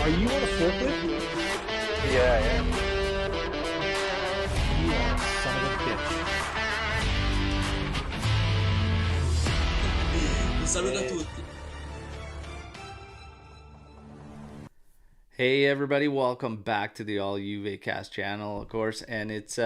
Are you on a forklift? Yeah, yeah. You are a son of a bitch. Un saluto a tutti. Hey everybody, welcome back to the All Juve Cast channel, of course, and it's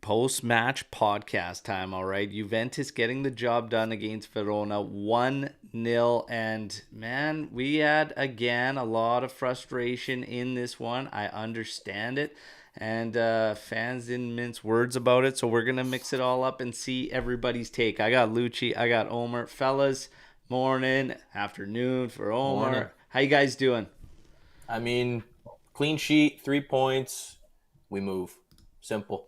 post-match podcast time, all right? Juventus getting the job done against Verona 1-0, and man, we had, again, a lot of frustration in this one. I understand it, and fans didn't mince words about it, so we're going to mix it all up and see everybody's take. I got Lucci, I got Omer. Fellas, morning, afternoon for Omer. Morning. How you guys doing? I mean, clean sheet, 3 points, we move. Simple.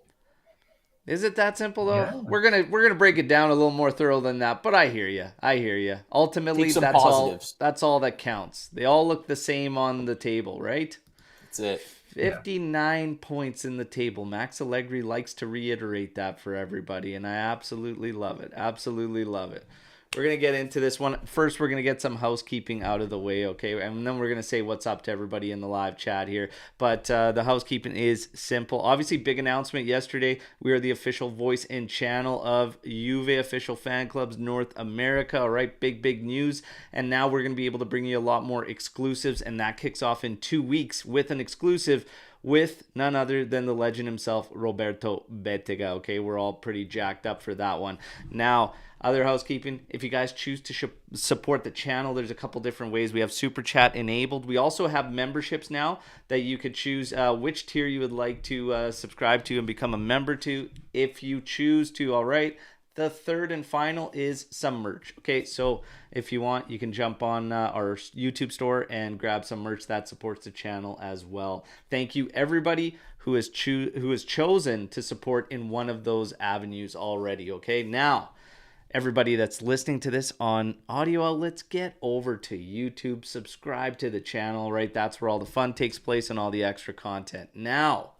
Is it that simple though? Yeah. We're gonna break it down a little more thorough than that, but I hear you. Ultimately, Take some that's positives. That's all that counts. They all look the same on the table, right? That's it. 59 points in the table. Max Allegri likes to reiterate that for everybody, and I absolutely love it. Absolutely love it. We're going to get into this one. First, we're going to get some housekeeping out of the way, okay? And then we're going to say what's up to everybody in the live chat here. But the housekeeping is simple. Obviously, big announcement yesterday. We are the official voice and channel of Juve Official Fan Clubs North America, all right? Big news. And now we're going to be able to bring you a lot more exclusives, and that kicks off in 2 weeks with an exclusive with none other than the legend himself, Roberto Bettega, okay? We're all pretty jacked up for that one. Now, other housekeeping, if you guys choose to support the channel, there's a couple different ways. We have Super Chat enabled. We also have memberships now that you could choose which tier you would like to subscribe to and become a member to if you choose to, all right? The third and final is some merch. Okay, so if you want, you can jump on our YouTube store and grab some merch that supports the channel as well. Thank you, everybody who has chosen to support in one of those avenues already. Okay, now everybody that's listening to this on audio outlets, get over to YouTube, subscribe to the channel. Right, that's where all the fun takes place and all the extra content. Now,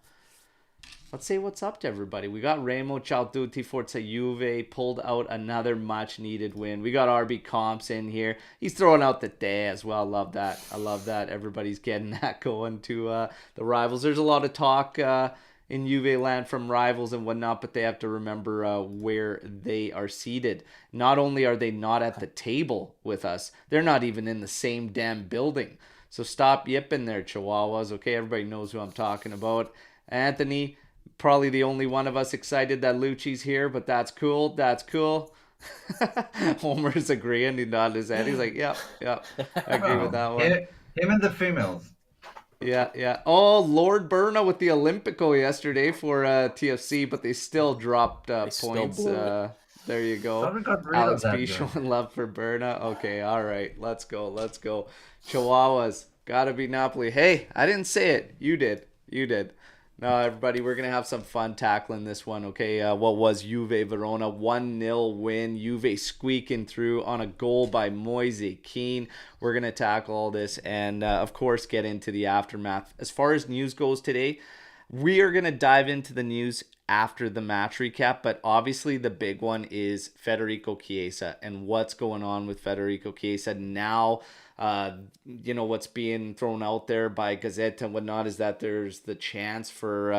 let's say what's up to everybody. We got Remo, ciao tutti, Forza Juve, pulled out another much-needed win. We got RB Comps in here. He's throwing out the day as well. I love that. Everybody's getting that going to the rivals. There's a lot of talk in Juve land from rivals and whatnot, but they have to remember where they are seated. Not only are they not at the table with us, they're not even in the same damn building. So stop yipping there, Chihuahuas. Okay, everybody knows who I'm talking about. Anthony, probably the only one of us excited that Lucci's here, but that's cool. That's cool. Homer's agreeing. He nodded his head. He's like, yep. I agree with that one. Him and the females. Yeah. Oh, Lord Berna with the Olympico yesterday for TFC, but they still dropped points. There you go. Someone got rid Alex of that B guy. showing love for Berna. Okay, all right. Let's go. Chihuahuas. Gotta be Napoli. Hey, I didn't say it. You did. No, everybody, we're going to have some fun tackling this one, okay? What was Juve Verona? 1-0 win. Juve squeaking through on a goal by Moise Kean. We're going to tackle all this and, of course, get into the aftermath. As far as news goes today, we are going to dive into the news after the match recap, but obviously the big one is Federico Chiesa and what's going on with Federico Chiesa now. What's being thrown out there by Gazette and whatnot is that there's the chance for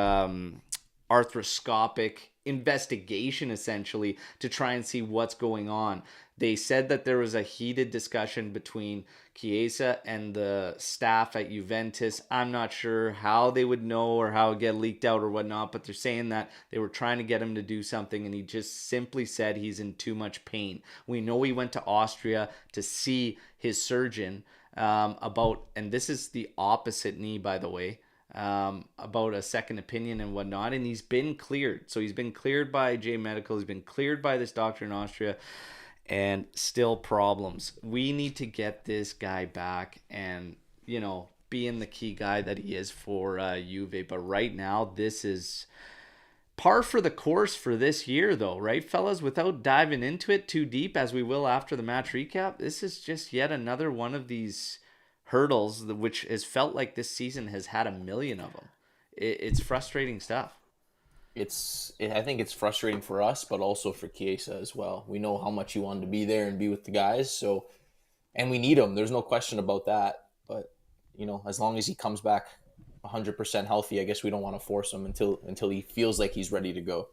arthroscopic investigation, essentially, to try and see what's going on. They said that there was a heated discussion between Chiesa and the staff at Juventus. I'm not sure how they would know or how it get leaked out or whatnot, but they're saying that they were trying to get him to do something, and he just simply said he's in too much pain. We know he went to Austria to see his surgeon about, and this is the opposite knee, by the way, about a second opinion and whatnot, and he's been cleared. So he's been cleared by J Medical. He's been cleared by this doctor in Austria, and still problems. We need to get this guy back and, being the key guy that he is for Juve. But right now, this is par for the course for this year, though, right, fellas? Without diving into it too deep, as we will after the match recap, this is just yet another one of these hurdles, which has felt like this season has had a million of them. It's frustrating stuff. I think it's frustrating for us, but also for Chiesa as well. We know how much he wanted to be there and be with the guys, and we need him. There's no question about that. But as long as he comes back 100% healthy, I guess we don't want to force him until he feels like he's ready to go.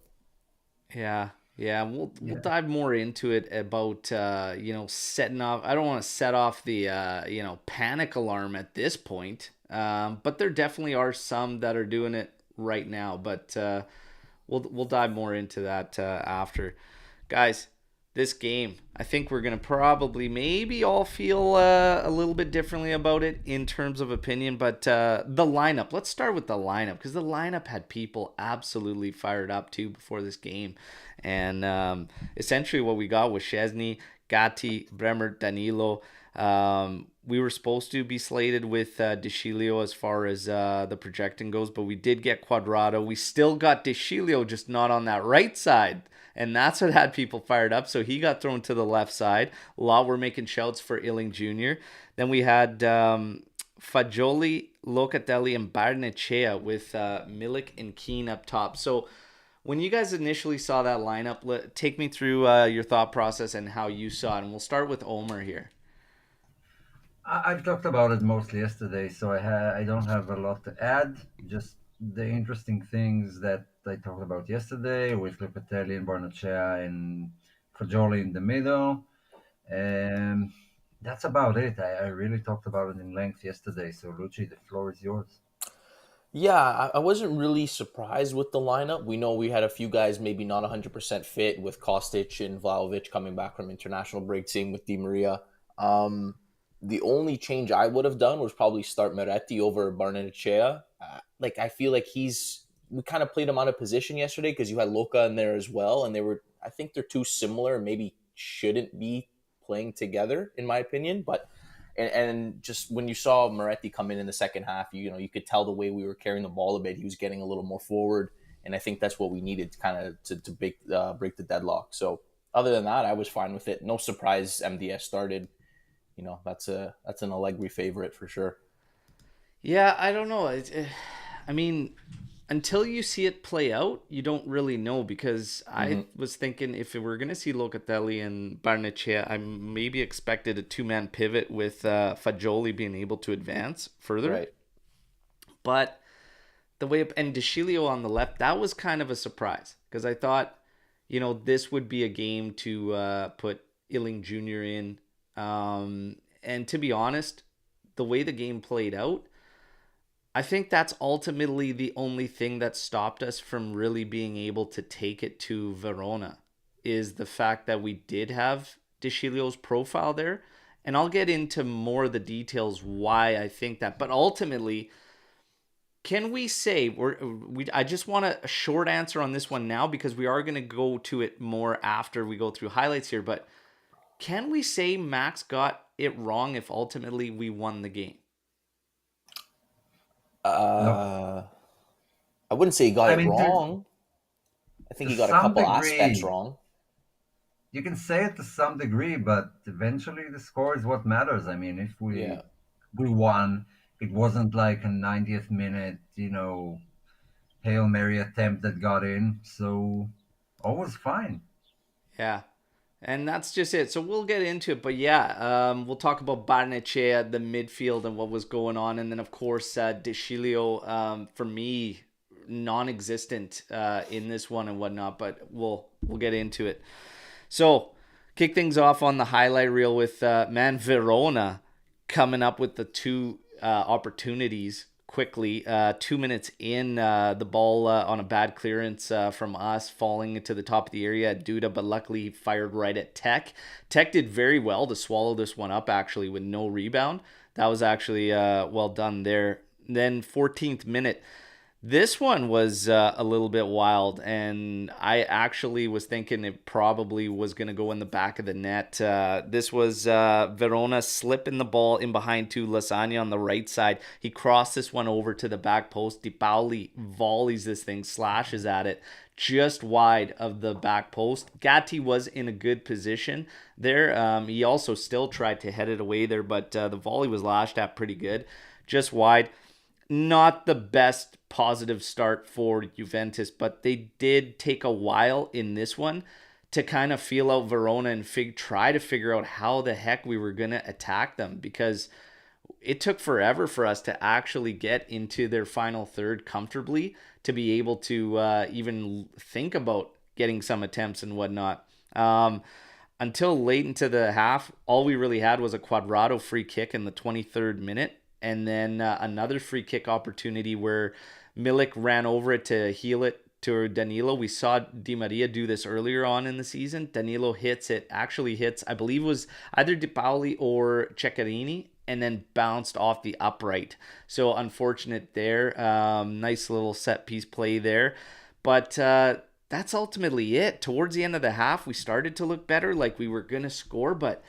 Yeah, yeah, we'll Yeah. dive more into it about setting off. I don't want to set off the panic alarm at this point, but there definitely are some that are doing it right now. But we'll dive more into that after, guys. This game, I think we're gonna probably maybe all feel a little bit differently about it in terms of opinion. But the lineup, let's start with the lineup because the lineup had people absolutely fired up too before this game, and essentially what we got was Szczesny, Gatti, Bremer, Danilo. We were supposed to be slated with Deschilio as far as the projecting goes, but we did get Quadrado. We still got Deschilio, just not on that right side. And that's what had people fired up. So he got thrown to the left side. A lot were making shouts for Illing Jr. Then we had Fagioli, Locatelli, and Barnechea with Milik and Keane up top. So when you guys initially saw that lineup, take me through your thought process and how you saw it. And we'll start with Omer here. I've talked about it mostly yesterday, so I don't have a lot to add. Just the interesting things that I talked about yesterday with Locatelli and Barnechea and Fagioli in the middle. And that's about it. I really talked about it in length yesterday. So, Lucci, the floor is yours. Yeah, I wasn't really surprised with the lineup. We know we had a few guys maybe not 100% fit with Kostic and Vlahović coming back from international break, same with Di Maria. The only change I would have done was probably start Miretti over Barnechea. I feel like we kind of played him out of position yesterday because you had Luca in there as well, and I think they're too similar and maybe shouldn't be playing together, in my opinion. But and just when you saw Miretti come in the second half, you could tell the way we were carrying the ball a bit. He was getting a little more forward, and I think that's what we needed to break the deadlock. So other than that, I was fine with it. No surprise, MDS started. That's an Allegri favorite for sure. Yeah, I don't know. I mean, until you see it play out, you don't really know because I was thinking if we're going to see Locatelli and Barnechea, I maybe expected a two-man pivot with Fagioli being able to advance further. Right. But the way and Deschilio on the left, that was kind of a surprise because I thought, this would be a game to put Illing Jr. in. And to be honest, the way the game played out, I think that's ultimately the only thing that stopped us from really being able to take it to Verona is the fact that we did have Deschilio's profile there. And I'll get into more of the details why I think that. But ultimately, can we say I just want a short answer on this one now because we are going to go to it more after we go through highlights here. But can we say Max got it wrong if ultimately we won the game? No, I wouldn't say he got I it mean wrong. I think to he got a some couple aspects degree, wrong. you can say it to some degree, but eventually the score is what matters. I mean, if Yeah. we won, it wasn't like a 90th minute, Hail Mary attempt that got in. So all was fine. Yeah. And that's just it. So we'll get into it. But yeah, we'll talk about Barnechea, the midfield, and what was going on. And then, of course, Deschilio, for me, non-existent in this one and whatnot. But we'll get into it. So kick things off on the highlight reel with Verona coming up with the two opportunities quickly. 2 minutes in, the ball on a bad clearance from us falling into the top of the area at Duda, but luckily he fired right at Tech. Tech did very well to swallow this one up actually with no rebound. That was actually well done there. Then 14th minute. This one was a little bit wild, and I actually was thinking it probably was going to go in the back of the net. This was Verona slipping the ball in behind to Lasagna on the right side. He crossed this one over to the back post. Di Paoli volleys this thing, slashes at it just wide of the back post. Gatti was in a good position there. He also still tried to head it away there, but the volley was lashed at pretty good, just wide. Not the best positive start for Juventus, but they did take a while in this one to kind of feel out Verona and try to figure out how the heck we were going to attack them because it took forever for us to actually get into their final third comfortably to be able to even think about getting some attempts and whatnot. Until late into the half, all we really had was a Cuadrado free kick in the 23rd minute, and then another free kick opportunity where Milik ran over it to heel it to Danilo. We saw Di Maria do this earlier on in the season. Danilo actually hits, I believe it was either Di Paoli or Ceccarini, and then bounced off the upright. So unfortunate there. Nice little set piece play there. But that's ultimately it. Towards the end of the half, we started to look better, like we were going to score, but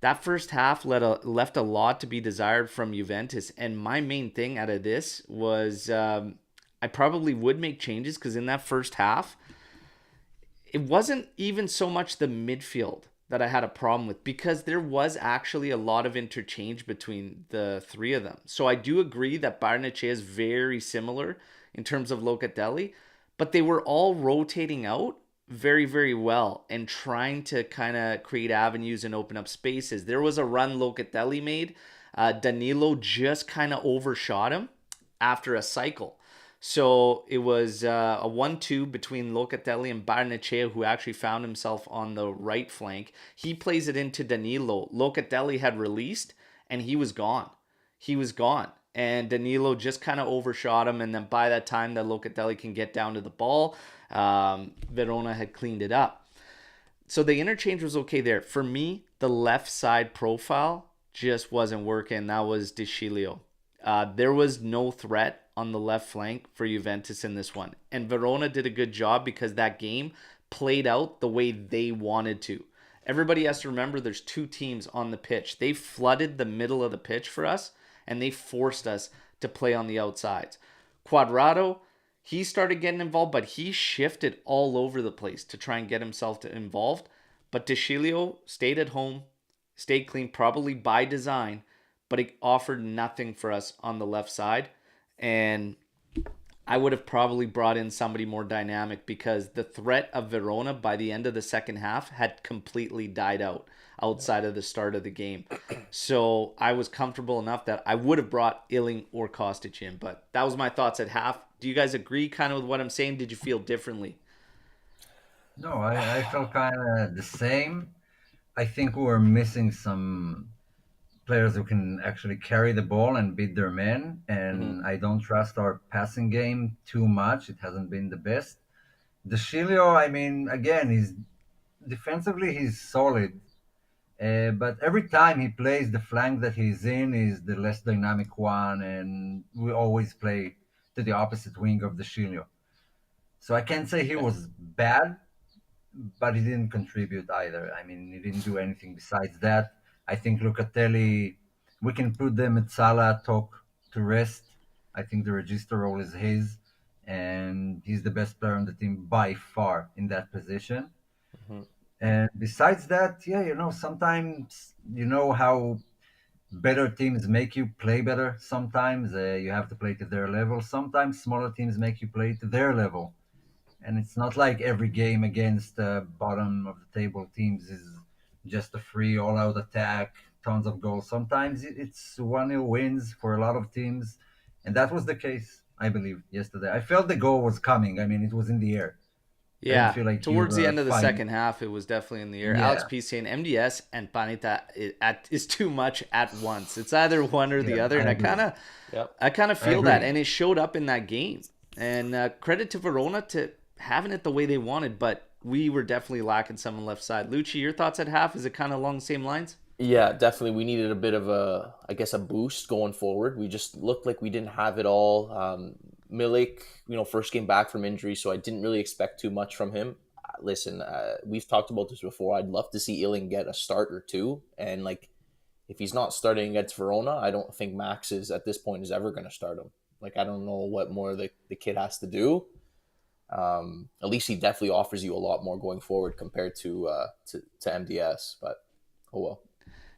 that first half left a lot to be desired from Juventus. And my main thing out of this was I probably would make changes, because in that first half, it wasn't even so much the midfield that I had a problem with, because there was actually a lot of interchange between the three of them. So I do agree that Barnechea is very similar in terms of Locatelli, but they were all rotating out very, very well and trying to kind of create avenues and open up spaces. There was a run Locatelli made. Danilo just kind of overshot him after a cycle. So it was a 1-2 between Locatelli and Barnechea, who actually found himself on the right flank. He plays it into Danilo. Locatelli had released, and he was gone. He was gone. And Danilo just kind of overshot him. And then by that time that Locatelli can get down to the ball, Verona had cleaned it up. So the interchange was okay there. For me, the left side profile just wasn't working. That was De Sciglio. There was no threat on the left flank for Juventus in this one. And Verona did a good job, because that game played out the way they wanted to. Everybody has to remember there's two teams on the pitch. They flooded the middle of the pitch for us, and they forced us to play on the outsides. Cuadrado, he started getting involved, but he shifted all over the place to try and get himself involved. But De Sciglio stayed at home, stayed clean, probably by design, but it offered nothing for us on the left side. And I would have probably brought in somebody more dynamic, because the threat of Verona by the end of the second half had completely died out outside of the start of the game. So I was comfortable enough that I would have brought Illing or Kostic in. But that was my thoughts at half. Do you guys agree kind of with what I'm saying? Did you feel differently? No, I felt kind of the same. I think we were missing some players who can actually carry the ball and beat their men. Mm-hmm. And I don't trust our passing game too much. It hasn't been the best. De Sciglio, I mean, again, he's defensively he's solid, but every time he plays, the flank that he's in is the less dynamic one, and we always play to the opposite wing of De Sciglio. So I can't say he Okay. was bad, but he didn't contribute either. I mean, he didn't do anything besides that. I think Locatelli, we can put them at Salah talk to rest. I think the register role is his, and he's the best player on the team by far in that position. Mm-hmm. And besides that, yeah, sometimes how better teams make you play better. Sometimes you have to play to their level. Sometimes smaller teams make you play to their level. And it's not like every game against bottom of the table teams is just a free all-out attack, tons of goals. Sometimes it's 1-0 wins for a lot of teams, and that was the case, I believe, yesterday. I felt the goal was coming. I mean, it was in the air. I didn't Yeah, feel like you towards the were end of the fighting. second half, it was definitely in the air. Alex Yeah, P saying MDS and Panita is too much at once. It's either one or the yeah, other, I and I agree. kind of, Yep. I kind of I feel that, agree. and it showed up in that game. And credit to Verona to having it the way they wanted, but we were definitely lacking some on the left side. Lucci, your thoughts at half? Is it kind of along the same lines? Yeah, definitely. We needed a bit of I guess, a boost going forward. We just looked like we didn't have it all. Milik, first came back from injury, so I didn't really expect too much from him. Listen, we've talked about this before. I'd love to see Illing get a start or two, and like, if he's not starting against Verona, I don't think Max is at this point is ever going to start him. Like, I don't know what more the kid has to do. At least he definitely offers you a lot more going forward compared to MDS. But oh well.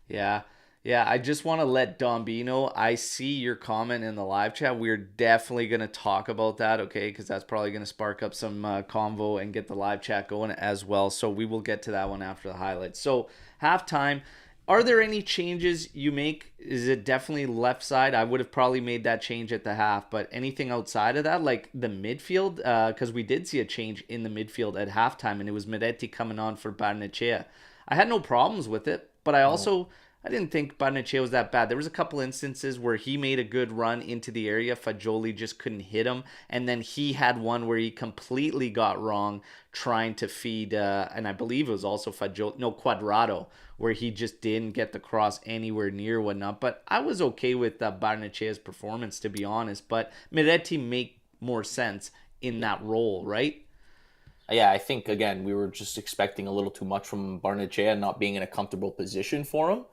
Yeah. Yeah, I just want to let Dombino, I see your comment in the live chat. We're definitely going to talk about that, okay? Because that's probably going to spark up some convo and get the live chat going as well. So we will get to that one after the highlights. So halftime, Are there any changes you make? Is it definitely left side? I would have probably made that change at the half, but anything outside of that, like the midfield, because we did see a change in the midfield at halftime, and it was Miretti coming on for Barnechea. I had no problems with it, but No. I didn't think Barnechea was that bad. There was a couple instances where he made a good run into the area. Fagioli just couldn't hit him, and then he had one where he completely got wrong trying to feed, and I believe it was also Fagioli, no, Quadrado, where he just didn't get the cross anywhere near whatnot. But I was okay with Barnechea's performance, to be honest. But Miretti make more sense in that role, right? Yeah, I think again we were just expecting a little too much from Barnechea not being in a comfortable position for him.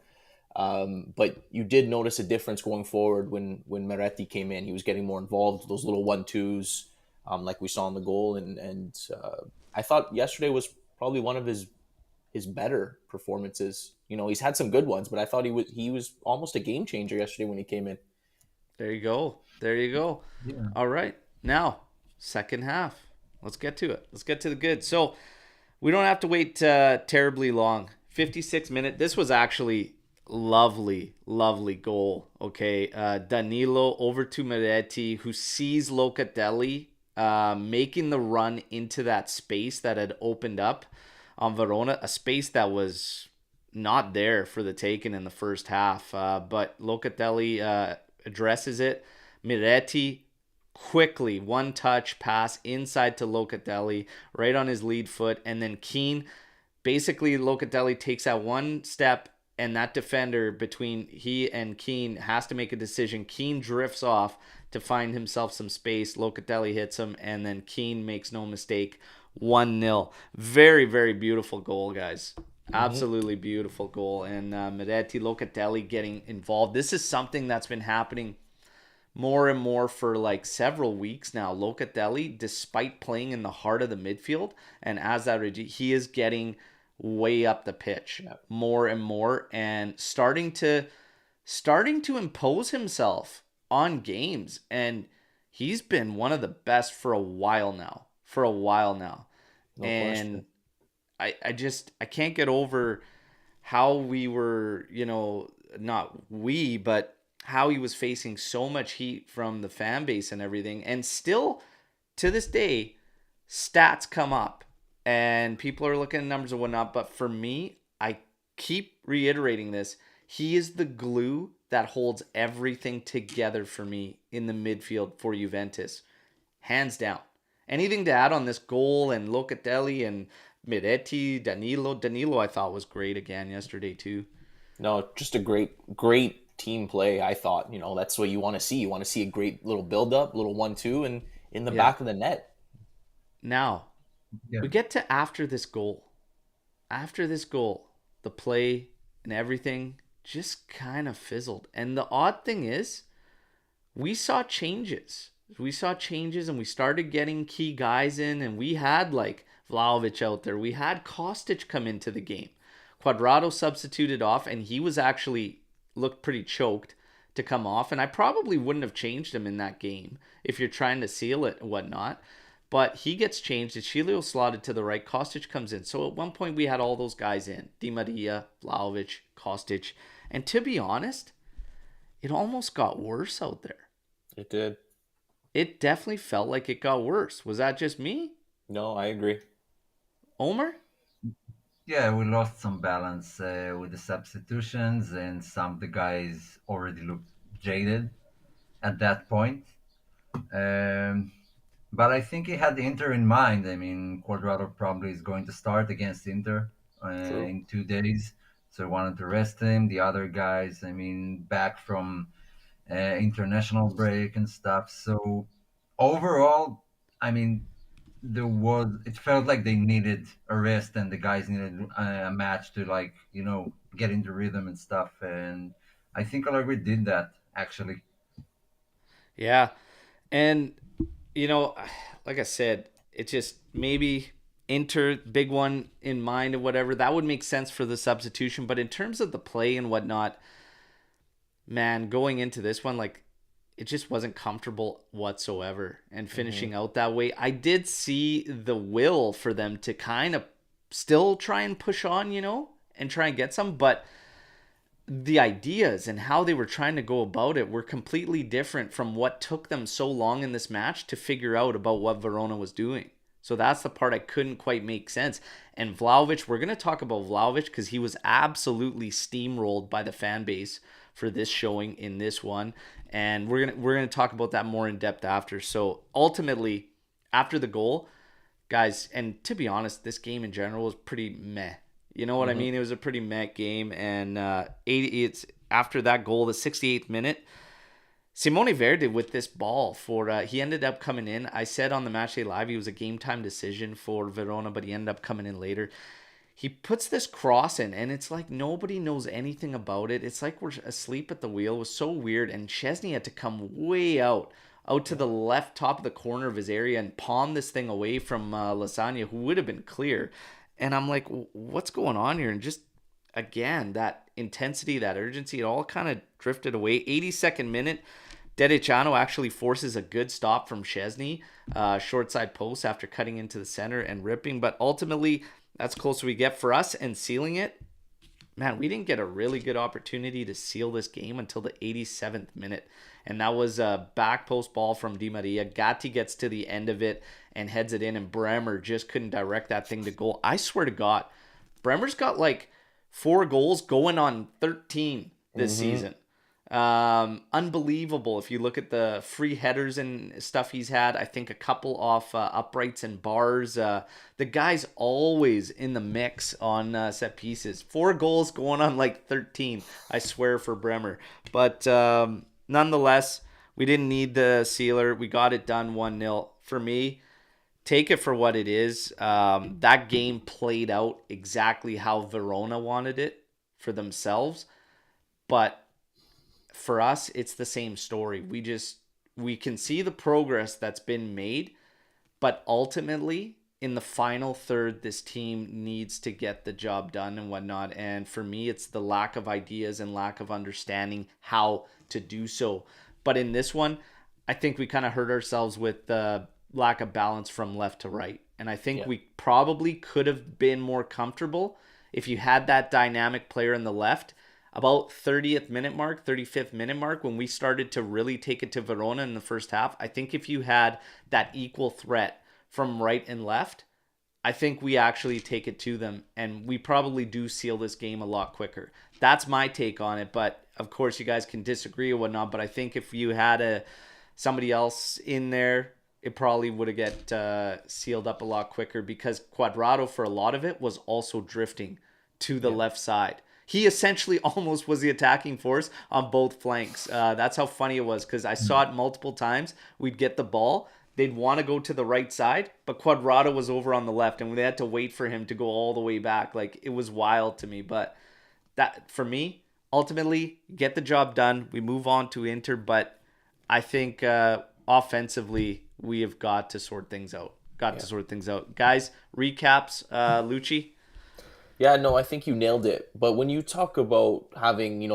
But you did notice a difference going forward when Miretti came in. He was getting more involved, those little 1-2s, like we saw in the goal. And I thought yesterday was probably one of his better performances. You know, he's had some good ones, but I thought he was almost a game changer yesterday when he came in. There you go. There you go. Yeah. All right. Now, second half. Let's get to it. Let's get to the good. So we don't have to wait terribly long. 56 minutes. This was actually lovely, lovely goal. Okay. Danilo over to Miretti, who sees Locatelli making the run into that space that had opened up on Verona, a space that was not there for the taking in the first half. But Locatelli addresses it. Miretti quickly, one touch pass inside to Locatelli, right on his lead foot. And then Keane, basically Locatelli takes that one step, and that defender between he and Keane has to make a decision. Keane drifts off to find himself some space. Locatelli hits him, and then Keane makes no mistake. 1-0. Very, very beautiful goal, guys. Absolutely beautiful goal. And Miretti, Locatelli getting involved. This is something that's been happening more and more for like several weeks now. Locatelli, despite playing in the heart of the midfield, and as that he is getting way up the pitch more and more, and starting to impose himself on games. And he's been one of the best for a while now. No And question. I can't get over how we were, not we, but how he was facing so much heat from the fan base and everything. And still, to this day, stats come up and people are looking at numbers and whatnot. But for me, I keep reiterating this. He is the glue that holds everything together for me in the midfield for Juventus. Hands down. Anything to add on this goal and Locatelli and Miretti, Danilo? Danilo I thought was great again yesterday too. No, just a great team play. I thought, that's what you want to see. You want to see a great little build up, little 1-2, and in the back of the net. Now, Yeah. we get to after this goal. After this goal, the play and everything just kind of fizzled. And the odd thing is, we saw changes. We saw changes and we started getting key guys in, and we had like Vlahović out there. We had Kostic come into the game. Quadrado substituted off, and he was actually looked pretty choked to come off. And I probably wouldn't have changed him in that game if you're trying to seal it and whatnot. But he gets changed. Chilio slotted to the right. Kostic comes in. So at one point we had all those guys in. Di Maria, Vlahović, Kostic. And to be honest, it almost got worse out there. It did. It definitely felt like it got worse. Was that just me? No, I agree. Omer? Yeah, we lost some balance with the substitutions, and some of the guys already looked jaded at that point. Um, but I think he had Inter in mind. I mean, Quadrado probably is going to start against Inter True. in 2 days, so I wanted to rest him. The other guys, I mean, back from international break and stuff. So overall, I mean, it felt like they needed a rest, and the guys needed a match to, like, get into rhythm and stuff. And I think Allegri did that actually. Yeah. And, you know, like I said, it just maybe Inter, big one in mind and whatever. That would make sense for the substitution. But in terms of the play and whatnot, man, going into this one, like, it just wasn't comfortable whatsoever. And finishing out that way, I did see the will for them to kind of still try and push on, and try and get some. But the ideas and how they were trying to go about it were completely different from what took them so long in this match to figure out about what Verona was doing. So that's the part I couldn't quite make sense. And Vlahović, we're going to talk about Vlahović because he was absolutely steamrolled by the fan base for this showing in this one. And we're gonna talk about that more in depth after. So ultimately, after the goal, guys, and to be honest, this game in general was pretty meh. You know what I mean? It was a pretty meh game, and it's after that goal, the 68th minute, Simone Verde with this ball for he ended up coming in. I said on the Matchday Live he was a game time decision for Verona, but he ended up coming in later. He puts this cross in, and it's like nobody knows anything about it. It's like we're asleep at the wheel. It was so weird, and Szczesny had to come way out to the left top of the corner of his area and palm this thing away from Lasagna, who would have been clear. And I'm like, what's going on here? And just, again, that intensity, that urgency, it all kind of drifted away. 82nd minute, Dedicano actually forces a good stop from Szczesny, short side post after cutting into the center and ripping. But ultimately, that's close we get for us and sealing it. Man, we didn't get a really good opportunity to seal this game until the 87th minute. And that was a back post ball from Di Maria. Gatti gets to the end of it and heads it in, and Bremer just couldn't direct that thing to goal. I swear to God, Bremer's got like 4 goals going on 13 this season. Unbelievable. If you look at the free headers and stuff he's had, I think a couple off uprights and bars. The guy's always in the mix on set pieces. 4 goals going on like 13, I swear, for Bremer. But nonetheless, we didn't need the sealer. We got it done 1-0. For me, take it for what it is. That game played out exactly how Verona wanted it for themselves. But for us, it's the same story. We can see the progress that's been made, but ultimately, in the final third, this team needs to get the job done and whatnot. And for me, it's the lack of ideas and lack of understanding how to do so. But in this one, I think we kind of hurt ourselves with the lack of balance from left to right. And I think we probably could have been more comfortable if you had that dynamic player in the left. About 30th minute mark, 35th minute mark, when we started to really take it to Verona in the first half, I think if you had that equal threat from right and left, I think we actually take it to them, and we probably do seal this game a lot quicker. That's my take on it, but of course you guys can disagree or whatnot, but I think if you had somebody else in there, it probably would have get sealed up a lot quicker, because Cuadrado, for a lot of it, was also drifting to the left side. He essentially almost was the attacking force on both flanks. That's how funny it was, because I saw it multiple times. We'd get the ball. They'd want to go to the right side, but Cuadrado was over on the left, and they had to wait for him to go all the way back. Like, it was wild to me. But that, for me, ultimately, get the job done. We move on to Inter, but I think offensively, we have got to sort things out. Guys, recaps, Lucci? Yeah, no, I think you nailed it. But when you talk about having,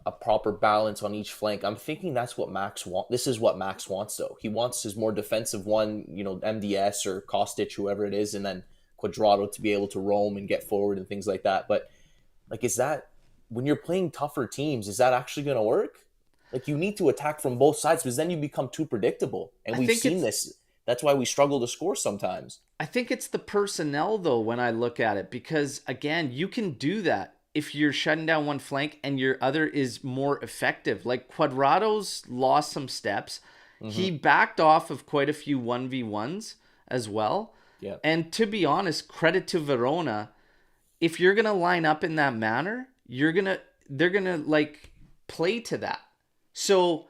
a proper balance on each flank, I'm thinking that's what Max wants. This is what Max wants, though. He wants his more defensive one, MDS or Kostic, whoever it is, and then Cuadrado to be able to roam and get forward and things like that. But, is that, when you're playing tougher teams, is that actually going to work? You need to attack from both sides, because then you become too predictable. And we've seen this. That's why we struggle to score sometimes. I think it's the personnel, though, when I look at it, because, again, you can do that if you're shutting down one flank and your other is more effective. Like, Cuadrado's lost some steps. He backed off of quite a few 1v1s as well. Yeah. And to be honest, credit to Verona, if you're going to line up in that manner, they're going to, play to that. So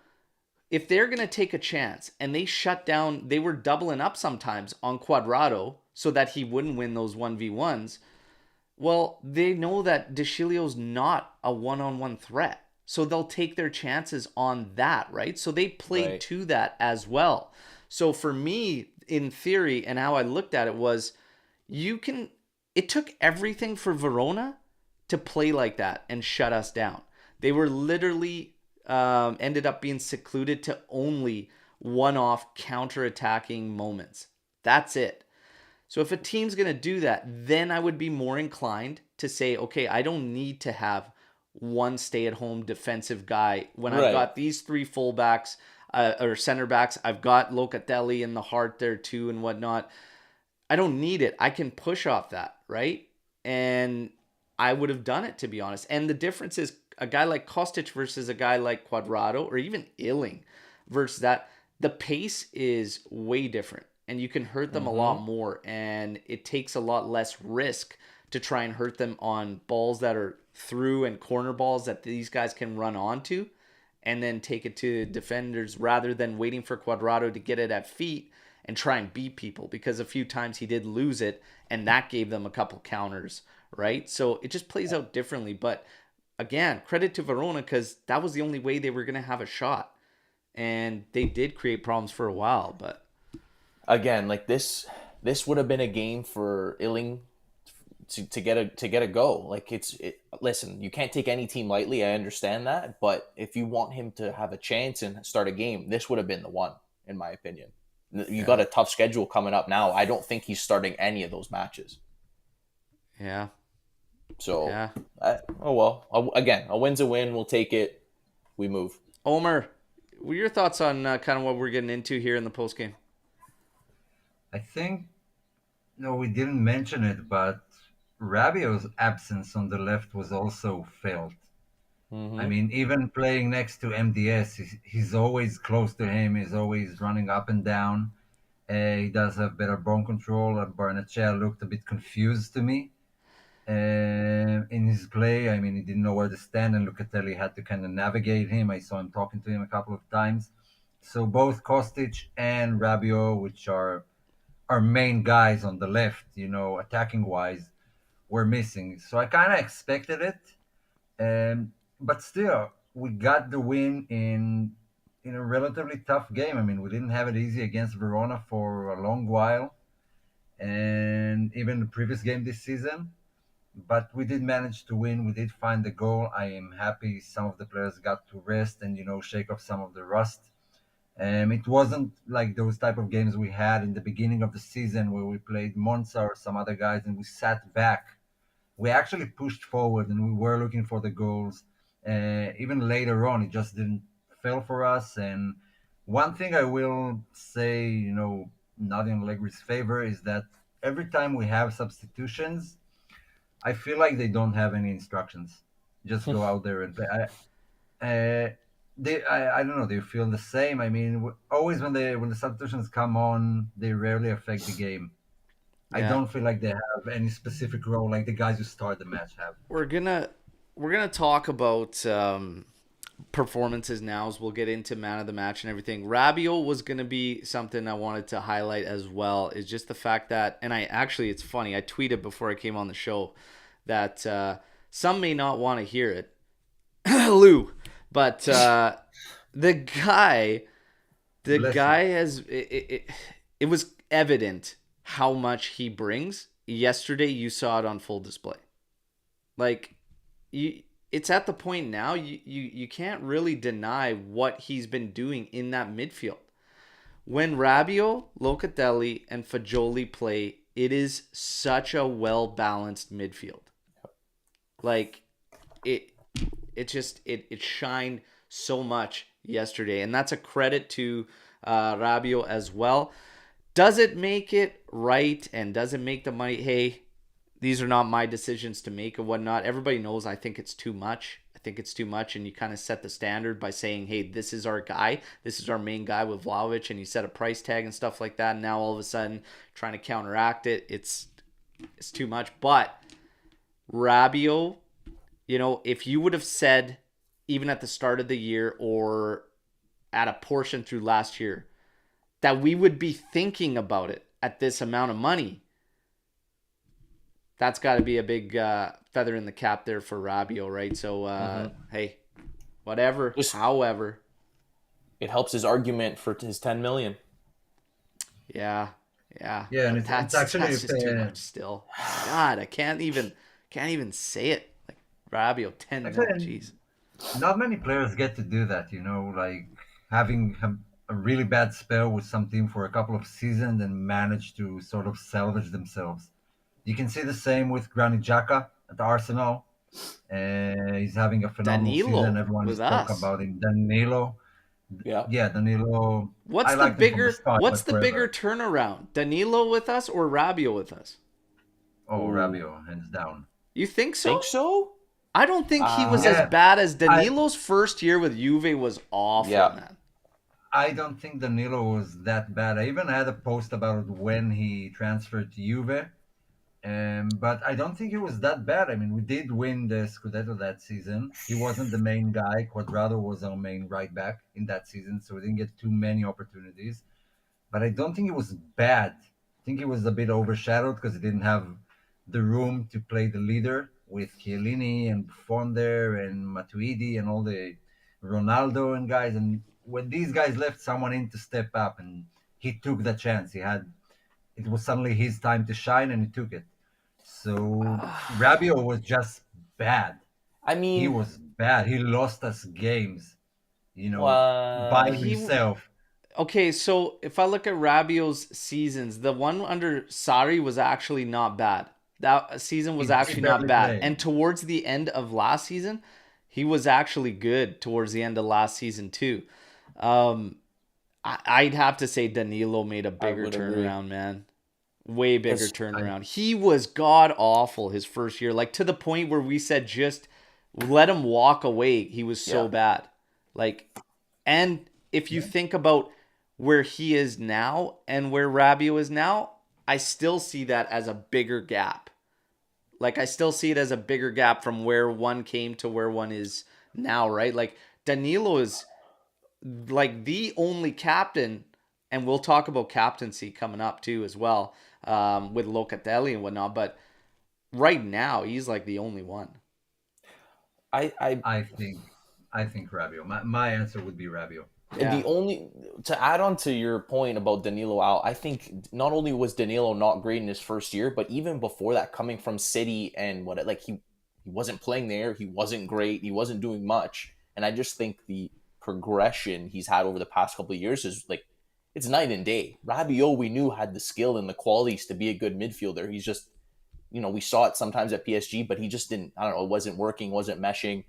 if they're going to take a chance and they shut down, they were doubling up sometimes on Cuadrado so that he wouldn't win those 1v1s. Well, they know that De Sciglio's not a one-on-one threat. So they'll take their chances on that, right? So they played to that as well. So for me, in theory, and how I looked at it was, it took everything for Verona to play like that and shut us down. They were literally ended up being secluded to only one-off counter-attacking moments. That's it. So if a team's going to do that, then I would be more inclined to say, okay, I don't need to have one stay-at-home defensive guy. When I've Right. got these three fullbacks or center backs, I've got Locatelli in the heart there too and whatnot. I don't need it. I can push off that, right? And I would have done it, to be honest. And the difference is a guy like Kostic versus a guy like Quadrado or even Illing versus that. The pace is way different and you can hurt them a lot Mm-hmm. more. And it takes a lot less risk to try and hurt them on balls that are through and corner balls that these guys can run onto and then take it to defenders rather than waiting for Quadrado to get it at feet and try and beat people, because a few times he did lose it and that gave them a couple counters, right? So it just plays out differently. But again, credit to Verona because that was the only way they were going to have a shot. And they did create problems for a while, but Again, like this would have been a game for Illing to get a go. Like listen, you can't take any team lightly. I understand that, but if you want him to have a chance and start a game, this would have been the one, in my opinion. You got yeah. a tough schedule coming up now. I don't think he's starting any of those matches. Yeah. So, Yeah. oh well. Again, a win's a win. We'll take it. We move. Omer, what are your thoughts on kind of what we're getting into here in the post game? I think no, we didn't mention it, but Rabio's absence on the left was also felt. I Mm-hmm. mean, even playing next to MDS, he's always close to him. He's always running up and down. He does have better bone control. Barnechea looked a bit confused to me in his play. I mean, he didn't know where to stand, and Lucatelli had to kind of navigate him. I saw him talking to him a couple of times. So both Kostic and Rabio, which are our main guys on the left, attacking wise, were missing. So I kind of expected it. But still, we got the win in a relatively tough game. I mean, we didn't have it easy against Verona for a long while, and even the previous game this season. But we did manage to win. We did find the goal. I am happy some of the players got to rest and shake off some of the rust. It wasn't like those type of games we had in the beginning of the season where we played Monza or some other guys and we sat back. We actually pushed forward and we were looking for the goals. Even later on, it just didn't fail for us. And one thing I will say, not in Allegri's favor, is that every time we have substitutions, I feel like they don't have any instructions. Just go out there and play. I don't know. They feel the same. I mean, always when the substitutions come on, they rarely affect the game. I Yeah. don't feel like they have any specific role like the guys who start the match have. We're gonna we're gonna talk about performances now as we'll get into man of the match and everything. Rabio was gonna be something I wanted to highlight as well. Is just the fact that, and I actually, it's funny. I tweeted before I came on the show that some may not want to hear it, Lou, but the guy, the Bless you. guy has it was evident how much he brings. Yesterday, you saw it on full display. Like you, it's at the point now you can't really deny what he's been doing in that midfield. When Rabio, Locatelli, and Fagioli play, it is such a well balanced midfield. Like it, it shined so much yesterday, and that's a credit to Rabio as well. Does it make it right, and does it make the money? Hey, these are not my decisions to make and whatnot. Everybody knows I think it's too much. I think it's too much, and you kind of set the standard by saying, "Hey, this is our guy. This is our main guy with Vlahović," and you set a price tag and stuff like that. And now all of a sudden, trying to counteract it, it's too much. But Rabio, if you would have said even at the start of the year or at a portion through last year that we would be thinking about it at this amount of money, that's got to be a big feather in the cap there for Rabio, right? So, Mm-hmm. hey, whatever. Just However, it helps his argument for his 10 million. yeah, yeah, Yeah, and but it's that's actually just too much still. God, I can't even say it. Like Rabio, 10 mil, actually jeez. not many players get to do that. Like having a really bad spell with some team for a couple of seasons and manage to sort of salvage themselves. You can see the same with Granit Xhaka at Arsenal. He's having a phenomenal season. Danilo Everyone with is talking us. about him. Danilo, Yeah. yeah, Danilo. I What's the liked him from the bigger start, what's but the bigger forever. turnaround? Danilo with us or Rabio with us? Oh, Ooh. Rabio, hands down. You think Think so? so? I don't think he was as Uh, Yeah, bad as I Danilo's first year with Juve was awful, yeah. man. I don't think Danilo was that bad. I even had a post about when he transferred to Juve. But I don't think he was that bad. I mean, we did win the Scudetto that season. He wasn't the main guy. Quadrado was our main right back in that season, so we didn't get too many opportunities. But I don't think he was bad. I think he was a bit overshadowed because he didn't have the room to play the leader with Chiellini and Buffon there and Matuidi and all the Ronaldo and guys. And when these guys left, someone in to step up, and he took the chance. He had it was suddenly his time to shine, and he took it. So Rabio was just bad. I He mean, was bad. He lost us games, by He himself. Okay, so if I look at Rabio's seasons, the one under Sari was actually not bad. That season was He actually not barely bad. played. And towards the end of last season, he was actually good towards the end of last season too. Um, I'd have to say Danilo made a I bigger would agree. turnaround, man. Way bigger Because I, turnaround. He was god awful his first year, like to the point where we said just let him walk away. He was yeah, so bad. Like, and if you yeah. think about where he is now and where Rabio is now, I still see that as a bigger gap. Like I still see it as a bigger gap from where one came to where one is now, right? Like Danilo is like the only captain, and we'll talk about captaincy coming up too as well, with Locatelli and whatnot. But right now, he's like the only one. I I think I think Rabio. My answer would be Rabio. the Yeah, only to add on to your point about Danilo out, I think not only was Danilo not great in his first year, but even before that, coming from City and what like he wasn't playing there, he wasn't great, he wasn't doing much, and I just think the progression he's had over the past couple of years is like it's night and day. Rabio, we knew had the skill and the qualities to be a good midfielder. He's just we saw it sometimes at PSG, but he just didn't. I don't know, it wasn't working, wasn't meshing.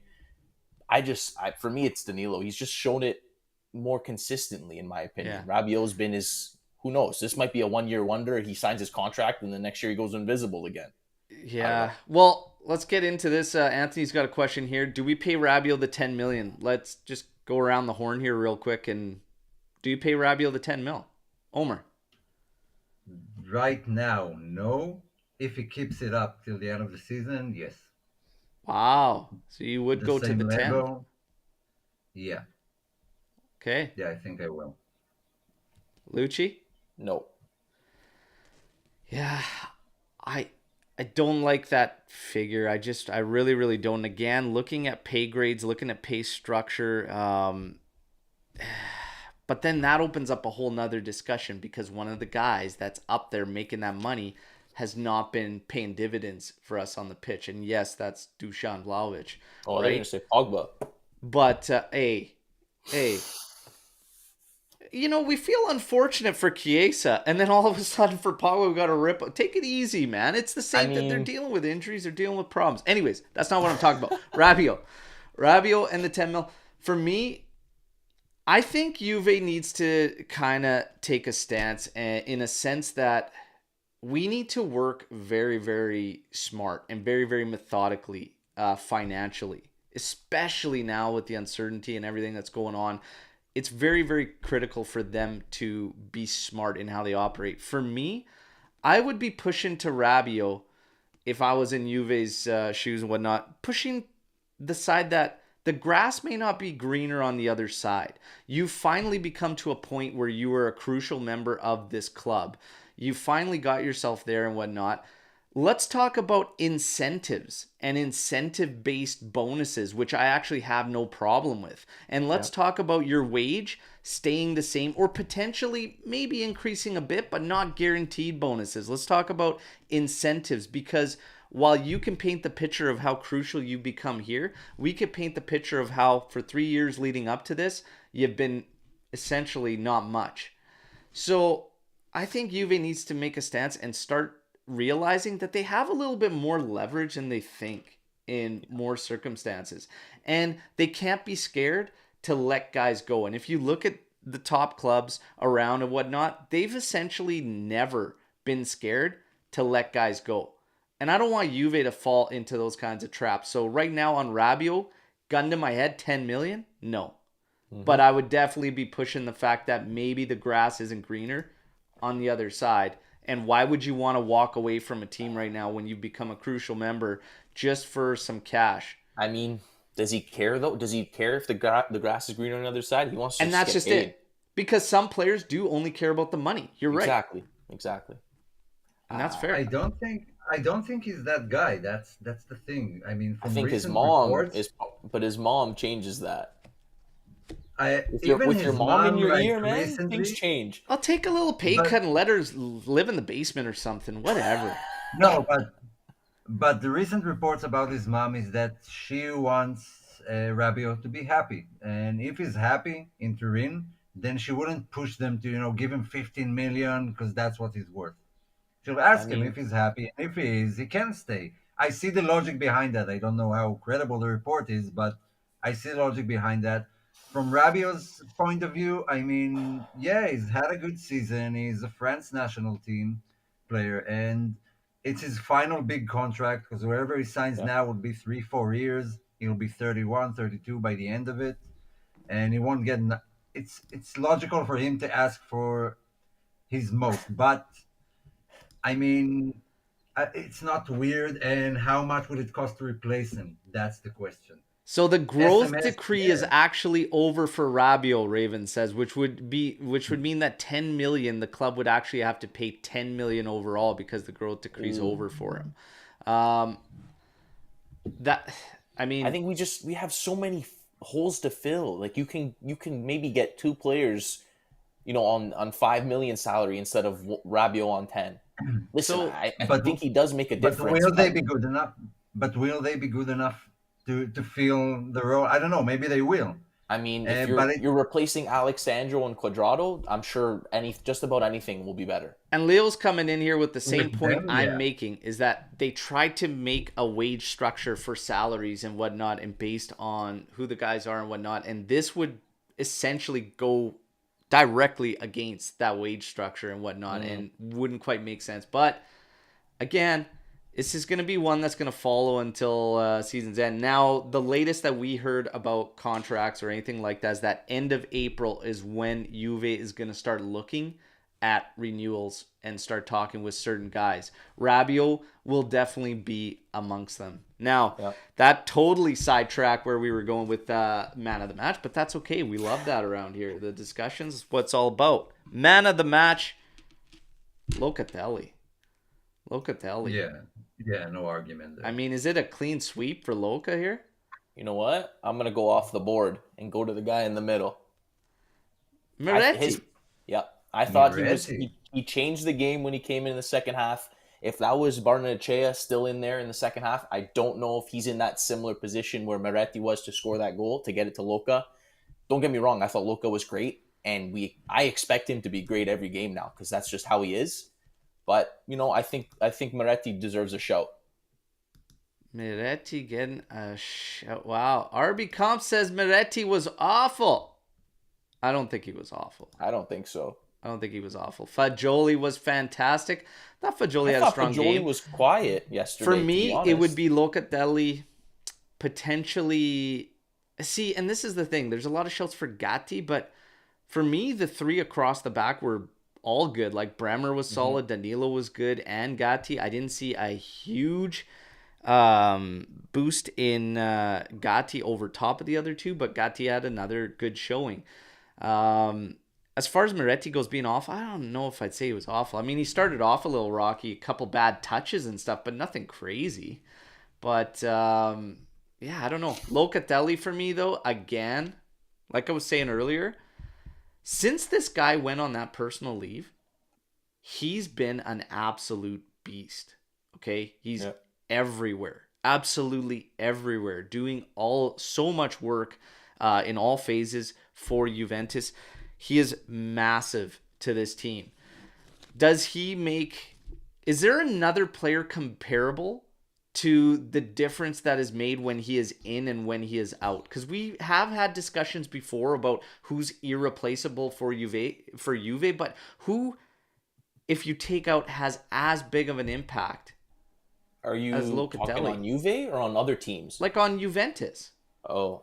For me, it's Danilo. He's just shown it more consistently, in my yeah, opinion. Rabio's been his. Who knows? This might be a 1 year wonder. He signs his contract, and the next year he goes invisible again. I don't yeah. know. Well, let's get into this. Anthony's got a question here. Do we pay Rabio the 10 million? Let's just go around the horn here real quick. And do you pay Rabio the 10 mil? Omer. Right now, no. If he keeps it up till the end of the season, yes. Wow. So you would The go to same the 10. level, yeah, Okay. yeah. I think I will. Lucci? No. Yeah, I I don't like that figure. I really really don't. Again, looking at pay grades, looking at pay structure, but then that opens up a whole nother discussion because one of the guys that's up there making that money has not been paying dividends for us on the pitch. And yes, that's Dusan Vlahović, Oh, they're gonna right? say Pogba. But hey, we feel unfortunate for Chiesa, and then all of a sudden for Pogba, we got to rip. Take it easy, man. It's the I same that they're mean, dealing with injuries, they're dealing with problems. Anyways, that's not what I'm talking about. Rabio, and the 10 mil. For me, I think Juve needs to kind of take a stance in a sense that we need to work very, very smart and very, very methodically financially, especially now with the uncertainty and everything that's going on. It's very, very critical for them to be smart in how they operate. For me, I would be pushing to Rabio if I was in Juve's shoes and whatnot, pushing the side that the grass may not be greener on the other side. You finally become to a point where you are a crucial member of this club. You finally got yourself there and whatnot. Let's talk about incentives and incentive based bonuses, which I actually have no problem with. And let's yeah, talk about your wage staying the same or potentially maybe increasing a bit, but not guaranteed bonuses. Let's talk about incentives because while you can paint the picture of how crucial you become here, we could paint the picture of how for 3 years leading up to this, you've been essentially not much. So I think Juve needs to make a stance and start realizing that they have a little bit more leverage than they think. in more circumstances. And they can't be scared to let guys go. And if you look at the top clubs around and whatnot, they've essentially never been scared to let guys go. And I don't want Juve to fall into those kinds of traps. So right now on Rabio, gun to my head, 10 million? No. But I would definitely be pushing the fact that maybe the grass isn't greener on the other side. And why would you want to walk away from a team right now when you become a crucial member just for some cash? I mean, does he care though? Does he care if the grass is greener on the other side? He wants to And that's get just paid. it. Because some players do only care about the money. You're right. Exactly. And that's fair. I don't think he's that guy. That's the thing. I mean, I from think his recent mom reports, is, but his mom changes that. With even your his mom in mom, your like ear, man, recently, things change. I'll take a little pay but cut and let her live in the basement or something. Whatever. no, but the recent reports about his mom is that she wants Rabio to be happy, and if he's happy in Turin, then she wouldn't push them to give him 15 million because that's what he's worth. She'll I ask him mean, if he's happy, and if he is, he can stay. I see the logic behind that. I don't know how credible the report is, but I see the logic behind that. From Rabio's point of view, I mean, yeah, he's had a good season. He's a France national team player, and it's his final big contract because wherever he signs yeah. now will be 3, 4 years. He'll be 31, 32 by the end of it, and he won't get. It's logical for him to ask for his most, but I mean, it's not weird. And how much would it cost to replace him? That's the question. So the growth SMS, decree is yeah. actually over for Rabio, Raven says, which would mean that 10 million, the club would actually have to pay 10 million overall because the growth decree is over for him. That I I mean, think we have so many holes to fill. Like you can maybe get two players, on 5 million salary instead of Rabio on 10. Listen, so I But think he does make a but difference. will they be good enough? But will they be good enough to fill the role? I don't know. Maybe they will. I mean, if But you're replacing Alexandro and Quadrado, I'm sure just about anything will be better. and Leo's coming in here with the same with point them, I'm yeah. making is that they tried to make a wage structure for salaries and whatnot, and based on who the guys are and whatnot, and this would essentially go directly against that wage structure and whatnot, and wouldn't quite make sense. But again, this is going to be one that's going to follow until season's end. Now, the latest that we heard about contracts or anything like that is that end of April is when Juve is going to start looking at renewals and start talking with certain guys. Rabio will definitely be amongst them. Now, that totally sidetracked where we were going with man of the match, but that's okay. We love that around here. The discussions is what it's all about. Man of the match, Locatelli. Yeah, no argument there. I mean, is it a clean sweep for Loca here? You know what? I'm gonna go off the board and go to the guy in the middle. Miretti. I thought Miretti. he changed the game when he came in the second half. If that was Barnechea still in there in the second half, I don't know if he's in that similar position where Miretti was to score that goal to get it to Loca. Don't get me wrong, I thought Loca was great, and I expect him to be great every game now because that's just how he is. But I think Miretti deserves a shout. Miretti getting a shout. Wow. RB Comp says Miretti was awful. I don't think he was awful. I don't think so. I don't think he was awful. Fagioli was fantastic. I thought Fagioli had a strong Fagioli game. was quiet yesterday. For to me, be it would honest. be Locatelli, potentially. See, and this is the thing. There's a lot of shouts for Gatti, but for me, the three across the back were all good. Like Bremer was solid, Danilo was good, and Gatti. I didn't see a huge boost in Gatti over top of the other two, but Gatti had another good showing. As far as Miretti goes being off, I don't know if I'd say he was awful. I mean, he started off a little rocky, a couple bad touches and stuff, but nothing crazy. But yeah, I don't know. Locatelli for me though, again, like I was saying earlier, since this guy went on that personal leave, he's been an absolute beast. Okay? He's everywhere. Absolutely everywhere. Doing so much work in all phases for Juventus. He is massive to this team. Is there another player comparable to the difference that is made when he is in and when he is out? Because we have had discussions before about who's irreplaceable for Juve, but who, if you take out, has as big of an impact Are as you talking Locatelli? on Juve or on other teams? Like on Juventus. Oh,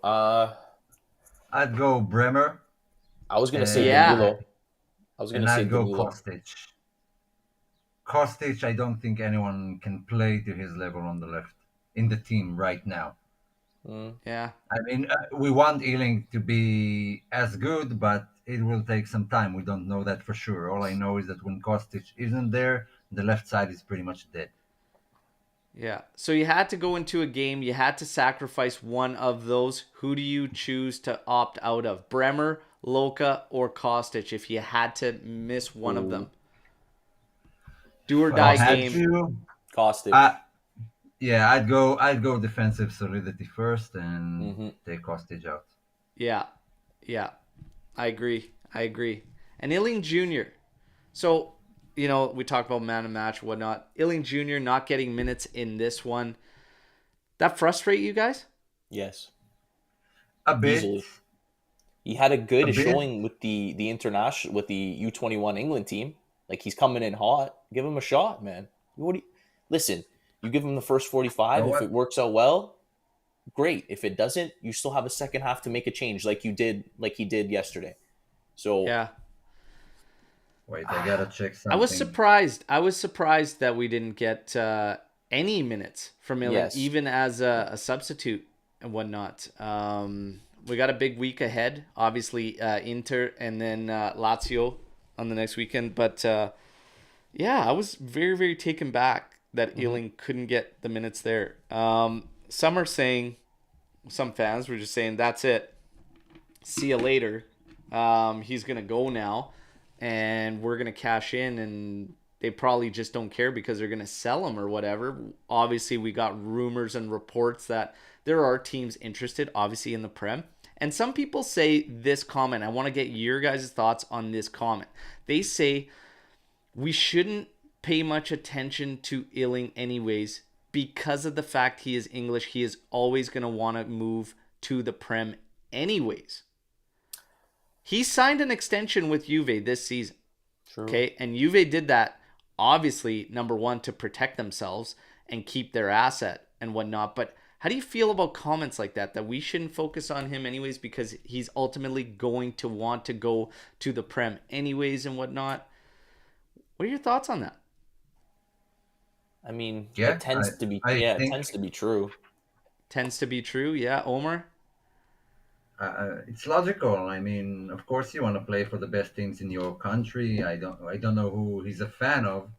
I'd go Bremer I was gonna say Yeah. and Danilo. I was gonna and say I'd go Danilo. Kostic. Kostic, I don't think anyone can play to his level on the left in the team right now. Mm. Yeah. I mean, we want Ealing to be as good, but it will take some time. We don't know that for sure. All I know is that when Kostic isn't there, the left side is pretty much dead. Yeah. So you had to go into a game. You had to sacrifice one of those. Who do you choose to opt out of? Bremer, Loka, or Kostic if you had to miss one of them? Do or If I die had Kostic. game. to, Kostic. I yeah, I'd go defensive solidity first and Mm-hmm. take Kostic out. Yeah. Yeah. I agree. I agree. And Illing Jr. So, we talked about man of match, whatnot. Illing Jr. not getting minutes in this one. That frustrate you guys? Yes, A bit, easily. He had a a good bit. showing with the international with the U21 England team. Like he's coming in hot. Give him a shot, man. Listen? You give him the first You know 45. If what? it works out well, great. If it doesn't, you still have a second half to make a change, like he did yesterday. So Yeah. Wait, I gotta check I was something. surprised. I was surprised that we didn't get any minutes from Illing, yes, even as a substitute and whatnot. We got a big week ahead. Obviously, Inter and then Lazio on the next weekend. But yeah, I was very, very taken back that Illing couldn't get the minutes there. Some are saying, some fans were just saying, that's it. See you later. He's going to go now, and we're going to cash in, and they probably just don't care because they're going to sell him or whatever. Obviously, we got rumors and reports that there are teams interested, obviously, in the Prem. And some people say this comment. I want to get your guys' thoughts on this comment. They say we shouldn't pay much attention to Illing anyways because of the fact he is English. He is always going to want to move to the Prem anyways. He signed an extension with Juve this season. true. Okay, and Juve did that obviously, number one, to protect themselves and keep their asset and whatnot. But how do you feel about comments like that? That we shouldn't focus on him anyways because he's ultimately going to want to go to the Prem anyways and whatnot. What are your thoughts on that? I mean, Yeah, it tends to be I it think tends to be true. Tends to be true, yeah, Omer. it's logical. I mean, of course, you want to play for the best teams in your country. I don't know who he's a fan of,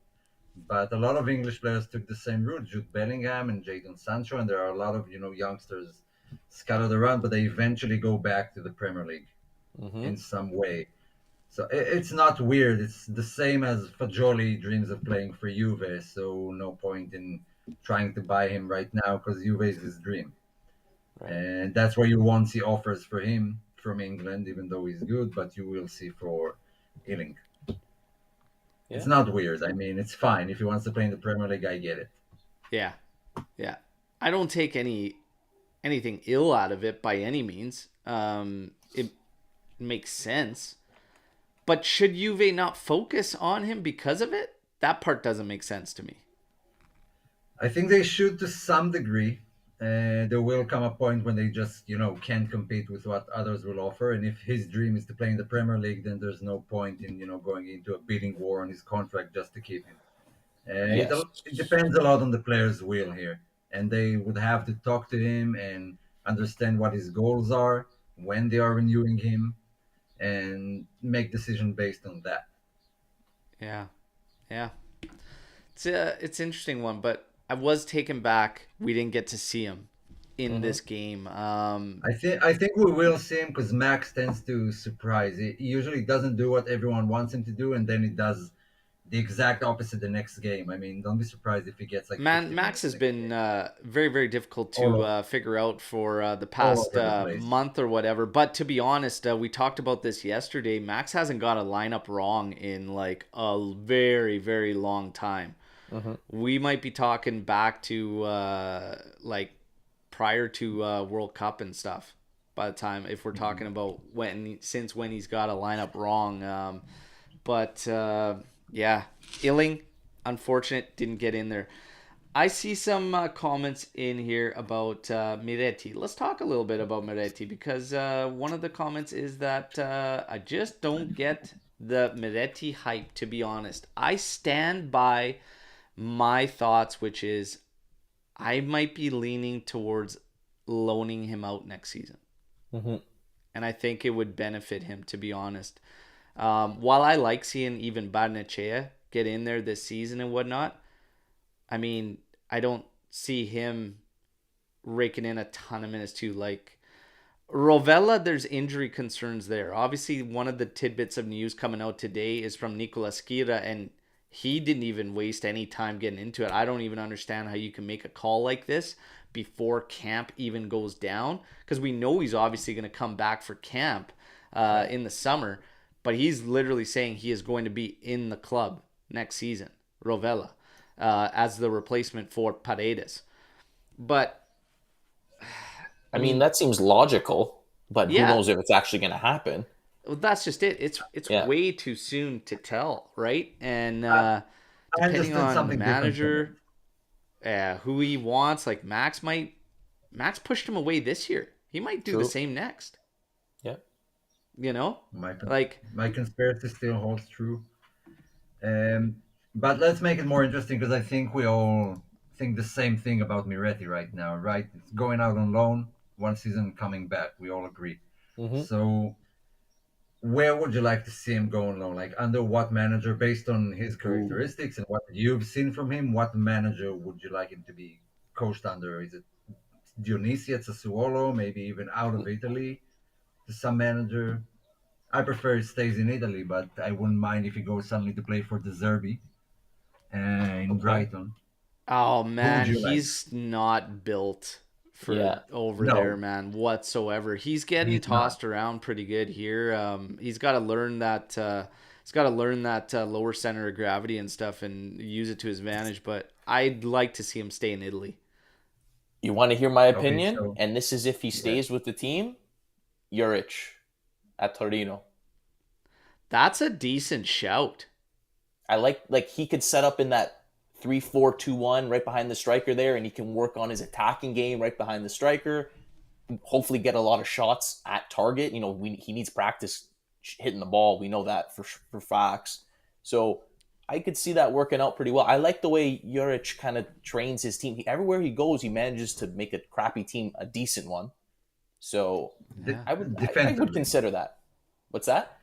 but a lot of English players took the same route. Jude Bellingham and Jadon Sancho, and there are a lot of youngsters scattered around, but they eventually go back to the Premier League Mm-hmm. in some way. So it's not weird. It's the same as Fagioli dreams of playing for Juve. So no point in trying to buy him right now because Juve is his dream, Right. and that's where you won't see offers for him from England, even though he's good. But you will see for Ealing. It's Yeah. not weird. I mean, it's fine if he wants to play in the Premier League. I get it. Yeah, yeah. I don't take anything ill out of it by any means. It makes sense. But should Juve not focus on him because of it? That part doesn't make sense to me. I think they should to some degree. There will come a point when they just, can't compete with what others will offer. And if his dream is to play in the Premier League, then there's no point in, going into a bidding war on his contract just to keep him. Yes. It depends a lot on the player's will here. And they would have to talk to him and understand what his goals are, when they are renewing him, and make decision based on that. Yeah, yeah. It's an interesting one, but I was taken back. We didn't get to see him in Mm-hmm. this game. I think we will see him because Max tends to surprise. He usually doesn't do what everyone wants him to do, and then he does the exact opposite the next game. I mean, don't be surprised if he gets like Man, 50 Max minutes has next been game. very, very difficult All to over, figure out for the all past over the place. month or whatever. But to be honest, we talked about this yesterday. Max hasn't got a lineup wrong in like a very, very long time. we might be talking back to like prior to World Cup and stuff by the time, if we're talking about when he's got a lineup wrong. But yeah, Illing, unfortunate, didn't get in there. I see some comments in here about Miretti. Let's talk a little bit about Miretti, because one of the comments is that I just don't get the Miretti hype, to be honest. I stand by my thoughts, which is I might be leaning towards loaning him out next season. And I think it would benefit him, to be honest. While I like seeing even Barnechea get in there this season and whatnot, I mean, I don't see him raking in a ton of minutes too. Like Rovella, there's injury concerns there. Obviously, one of the tidbits of news coming out today is from Nicola Skira, and he didn't even waste any time getting into it. I don't even understand how you can make a call like this before camp even goes down, because we know he's obviously going to come back for camp in the summer, but he's literally saying he is going to be in the club next season, Rovella, as the replacement for Paredes. But I mean, that seems logical, but Yeah. who knows if it's actually going to happen? well, that's just it. It's Yeah. way too soon to tell, right? And I depending understood on the something different from manager, who he wants, like Max pushed him away this year. He might do the True. same next. Yeah. You know, My like my conspiracy still holds true. But let's make it more interesting, because I think we all think the same thing about Miretti right now, right? It's going out on loan, one season coming back. We all agree. So, where would you like to see him go on loan? Like, under what manager, based on his characteristics and what you've seen from him? What manager would you like him to be coached under? Is it Dionisi at Sassuolo? Maybe even out of Italy to some manager? I prefer he stays in Italy, but I wouldn't mind if he goes suddenly to play for De Zerbi in Okay. Brighton. Oh Who would man, you like? he's not built for Yeah. over No, there, man, whatsoever. He's getting he's not. tossed around pretty good here. He's got to learn that. He's got to learn that lower center of gravity and stuff, and use it to his advantage. But I'd like to see him stay in Italy. You want to hear my Okay, opinion? so And this is if he yeah, stays with the team. Juric at Torino. That's a decent shout. I like he could set up in that 3-4-2-1 right behind the striker there, and he can work on his attacking game right behind the striker. Hopefully, get a lot of shots at target. You know, he needs practice hitting the ball. We know that for facts. So I could see that working out pretty well. I like the way Juric kind of trains his team. Everywhere he goes, he manages to make a crappy team a decent one. So Yeah. I would defensively, consider that. What's that?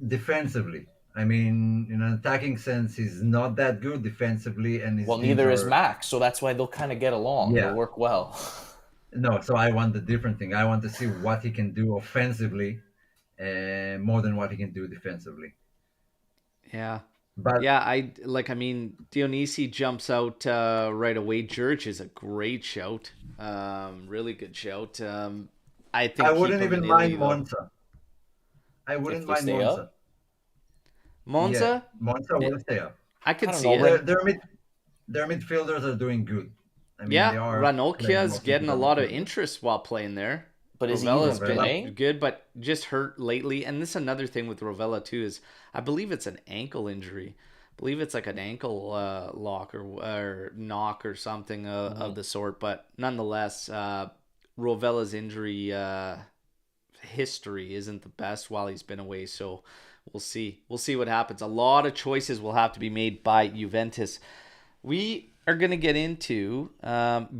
defensively. I mean, in an attacking sense, he's not that good defensively, and his Well, teams neither is are. Max, so that's why they'll kind of get along. They'll Yeah, work well. no. So I want the different thing. I want to see what he can do offensively, more than what he can do defensively. Yeah. But Yeah, I mean, Dionisi jumps out right away. Juric is a great shout. Really good shout. I I think keep wouldn't him in even Italy mind though. Monza. I wouldn't If they mind stay Monza. up, Yeah, Monza, Monza eh, will stay up. I I could don't see know. it. Their midfielders are doing good. I mean, they Yeah, are playing Ranocchia's mostly getting a together lot of midfielders. interest while playing there. But is he even Rovella's Rovella, been playing? good, but just hurt lately. And this is another thing with Rovella too, is I believe it's an ankle injury. I believe it's like an ankle lock or knock or something of the sort. But nonetheless, Rovella's injury history isn't the best while he's been away. So we'll see. We'll see what happens. A lot of choices will have to be made by Juventus. We are going to get into,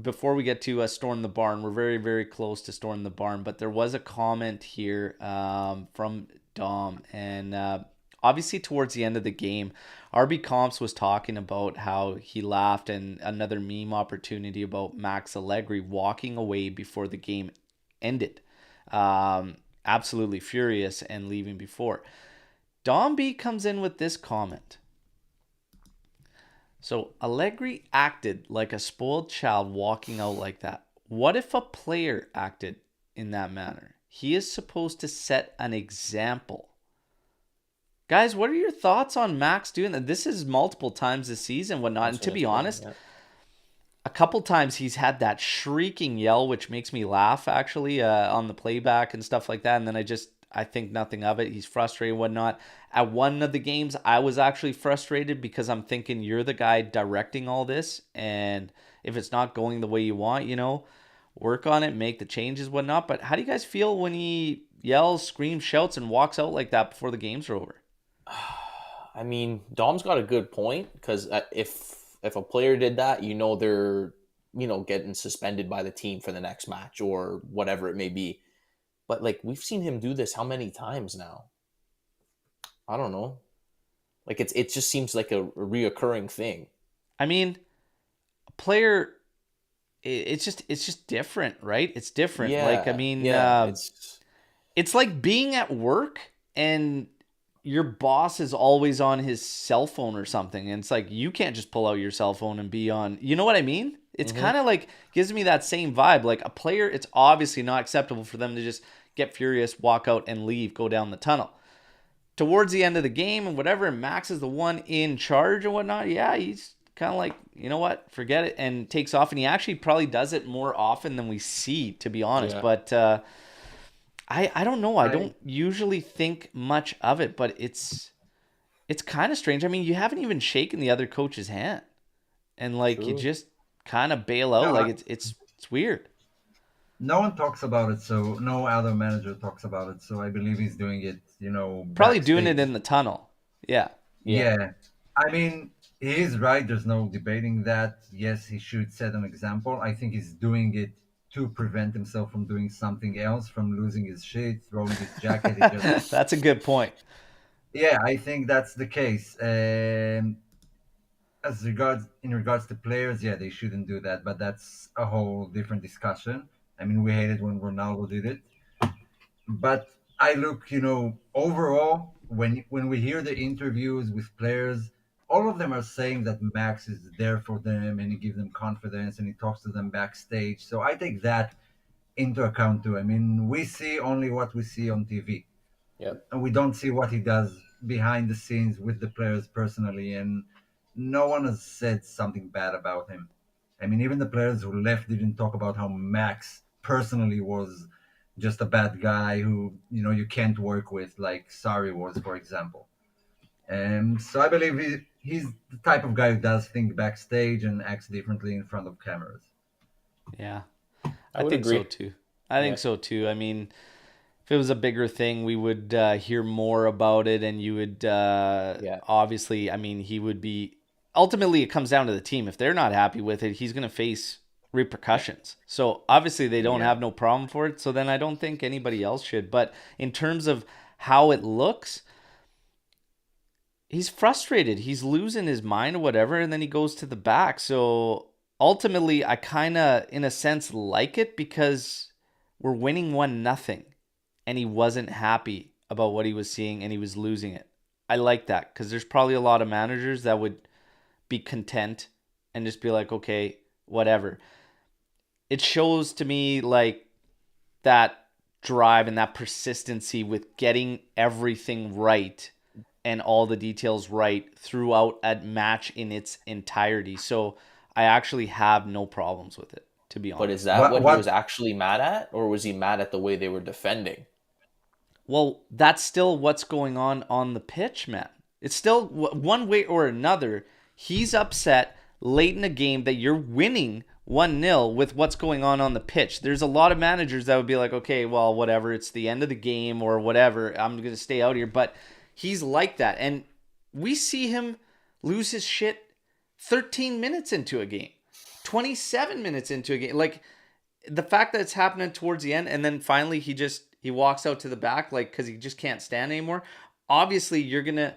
before we get to Storm the Barn, we're very, very close to Storm the Barn, but there was a comment here from Dom. And obviously, towards the end of the game, RB Comps was talking about how he laughed, and another meme opportunity about Max Allegri walking away before the game ended. Absolutely furious and leaving before. Dom B comes in with this comment. So Allegri acted like a spoiled child walking out like that. What if a player acted in that manner? He is supposed to set an example. Guys, what are your thoughts on Max doing that? This is multiple times this season, whatnot. And to be honest, a couple times he's had that shrieking yell, which makes me laugh actually on the playback and stuff like that. And then I think nothing of it. He's frustrated and whatnot. At one of the games, I was actually frustrated because I'm thinking you're the guy directing all this. And if it's not going the way you want, work on it, make the changes, whatnot. But how do you guys feel when he yells, screams, shouts, and walks out like that before the games are over? I mean, Dom's got a good point, because if a player did that, they're getting suspended by the team for the next match or whatever it may be. But like, we've seen him do this how many times now? I don't know. Like, it just seems like a reoccurring thing. I mean, a player, it's just different, right? It's different. Yeah, like, I mean, it's like being at work and your boss is always on his cell phone or something. And it's like, you can't just pull out your cell phone and be on, you know what I mean? It's kind of like, gives me that same vibe. Like a player, it's obviously not acceptable for them to just get furious, walk out and leave, go down the tunnel. Towards the end of the game and whatever, and Max is the one in charge and whatnot. Yeah, he's kind of like, you know what, forget it, and takes off. And he actually probably does it more often than we see, to be honest. Yeah. But I don't know. I don't usually think much of it, but it's kind of strange. I mean, you haven't even shaken the other coach's hand, and like you just kind of bail out. Like it's weird. No one talks about it, so no other manager talks about it. So I believe he's doing it. Probably backstage. doing it in the tunnel. Yeah. I mean, he is right. There's no debating that. Yes, he should set an example. I think he's doing it to prevent himself from doing something else, from losing his shit, throwing his jacket. That's a good point. Yeah, I think that's the case. In regards to players, yeah, they shouldn't do that, but that's a whole different discussion. I mean, we hated when Ronaldo did it, but I look, overall, when we hear the interviews with players, all of them are saying that Max is there for them and he gives them confidence and he talks to them backstage. So I take that into account too. I mean, we see only what we see on TV. Yep. And we don't see what he does behind the scenes with the players personally. And no one has said something bad about him. I mean, even the players who left didn't talk about how Max personally was just a bad guy who, you can't work with, like Sarri was, for example. And so I believe he's the type of guy who does think backstage and acts differently in front of cameras. Yeah, I think agree. So too. I think so too. I mean, if it was a bigger thing, we would hear more about it, and you would obviously, I mean, he would be. Ultimately, it comes down to the team. If they're not happy with it, he's going to face repercussions. So obviously, they don't have no problem for it. So then I don't think anybody else should. But in terms of how it looks, he's frustrated. He's losing his mind or whatever, and then he goes to the back. So ultimately, I kind of, in a sense, like it because we're winning 1-0, and he wasn't happy about what he was seeing, and he was losing it. I like that because there's probably a lot of managers that would be content and just be like, okay, whatever. It shows to me like that drive and that persistency with getting everything right and all the details right throughout a match in its entirety. So I actually have no problems with it, to be honest. But is that what he was actually mad at, or was he mad at the way they were defending? Well, that's still what's going on the pitch, man. It's still one way or another. He's upset late in a game that you're winning 1-0 with what's going on the pitch. There's a lot of managers that would be like, okay, well, whatever. It's the end of the game or whatever. I'm going to stay out here. But he's like that. And we see him lose his shit 13 minutes into a game, 27 minutes into a game. Like, the fact that it's happening towards the end and then finally he walks out to the back like because he just can't stand anymore. Obviously, you're going to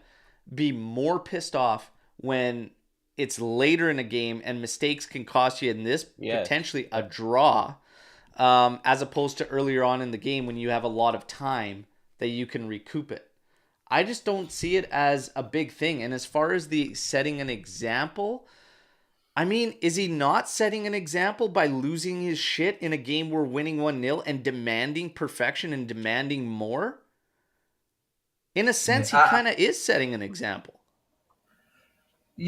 be more pissed off when it's later in a game and mistakes can cost you in this potentially a draw as opposed to earlier on in the game when you have a lot of time that you can recoup it. I just don't see it as a big thing. And as far as the setting an example, I mean, is he not setting an example by losing his shit in a game we're winning 1-0 and demanding perfection and demanding more? In a sense, he Yeah, kind of is setting an example.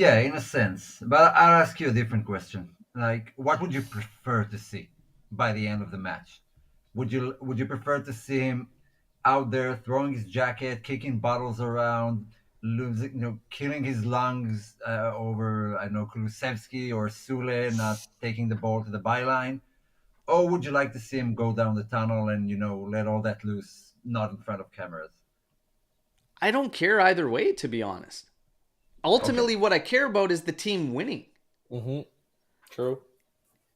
yeah, in a sense. But I'll ask you a different question. Like, what would you prefer to see by the end of the match? Would you prefer to see him out there throwing his jacket, kicking bottles around, losing, killing his lungs over, I don't know, Kulusevski or Sule not taking the ball to the byline? Or would you like to see him go down the tunnel and, let all that loose, not in front of cameras? I don't care either way, to be honest. Okay. Ultimately, what I care about is the team winning. Mm-hmm. True.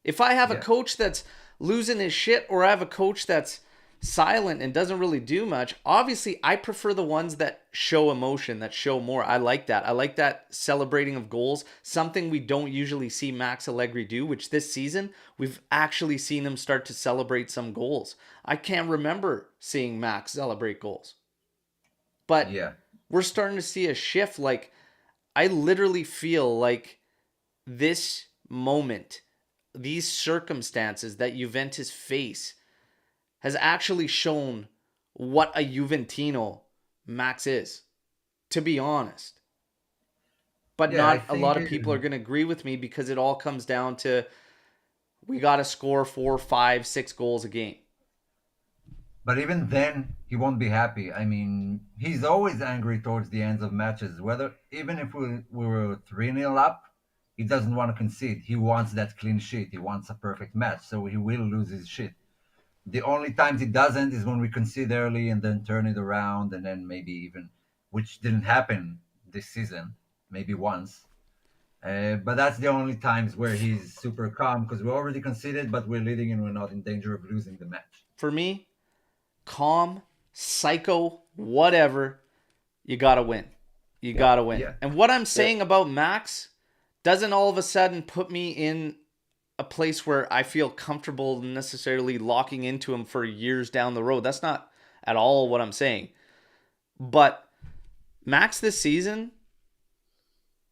If I have a Yeah. coach that's losing his shit or I have a coach that's silent and doesn't really do much, obviously I prefer the ones that show emotion, that show more. I like that. I like that celebrating of goals, something we don't usually see Max Allegri do, which this season we've actually seen him start to celebrate some goals. I can't remember seeing Max celebrate goals. But Yeah. we're starting to see a shift. Like, I literally feel like this moment, these circumstances that Juventus face, has actually shown what a Juventino Max is, to be honest. But Yeah, I not a think lot of people are going to agree with me because it all comes down to we got to score 4, 5, 6 goals a game. but even then, he won't be happy. I mean, he's always angry towards the ends of matches. Whether even if we were 3-0 up, he doesn't want to concede. He wants that clean sheet. He wants a perfect match, so he will lose his shit. The only times he doesn't is when we concede early and then turn it around, and then maybe even, which didn't happen this season, maybe once. But that's the only times where he's super calm because we already conceded, but we're leading and we're not in danger of losing the match. For me, calm, psycho, whatever, you got to win. You got to win. Yeah. And what I'm saying about Max doesn't all of a sudden put me in a place where I feel comfortable necessarily locking into him for years down the road. That's not at all what I'm saying. But Max this season,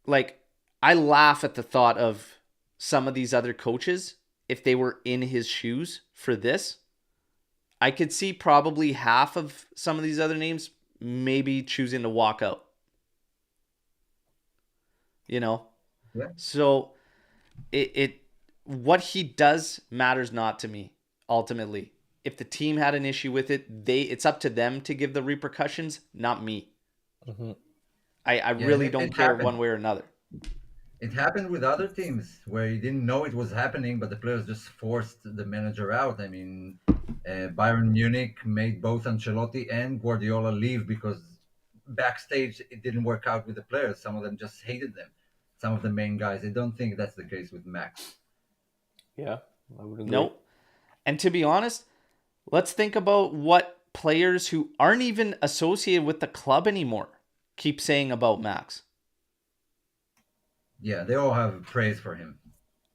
like, I laugh at the thought of some of these other coaches, if they were in his shoes for this. I could see probably half of some of these other names maybe choosing to walk out. Yeah. So it what he does matters not to me ultimately. If the team had an issue with it, it's up to them to give the repercussions, not me. Mm-hmm. I Yeah, really it, don't it care happened. one way or another. It happened with other teams where you didn't know it was happening, but the players just forced the manager out. I mean, Bayern Munich made both Ancelotti and Guardiola leave because backstage it didn't work out with the players. Some of them just hated them. Some of the main guys. I don't think that's the case with Max. Yeah, I would agree. Nope. And to be honest, let's think about what players who aren't even associated with the club anymore keep saying about Max. Yeah, they all have praise for him.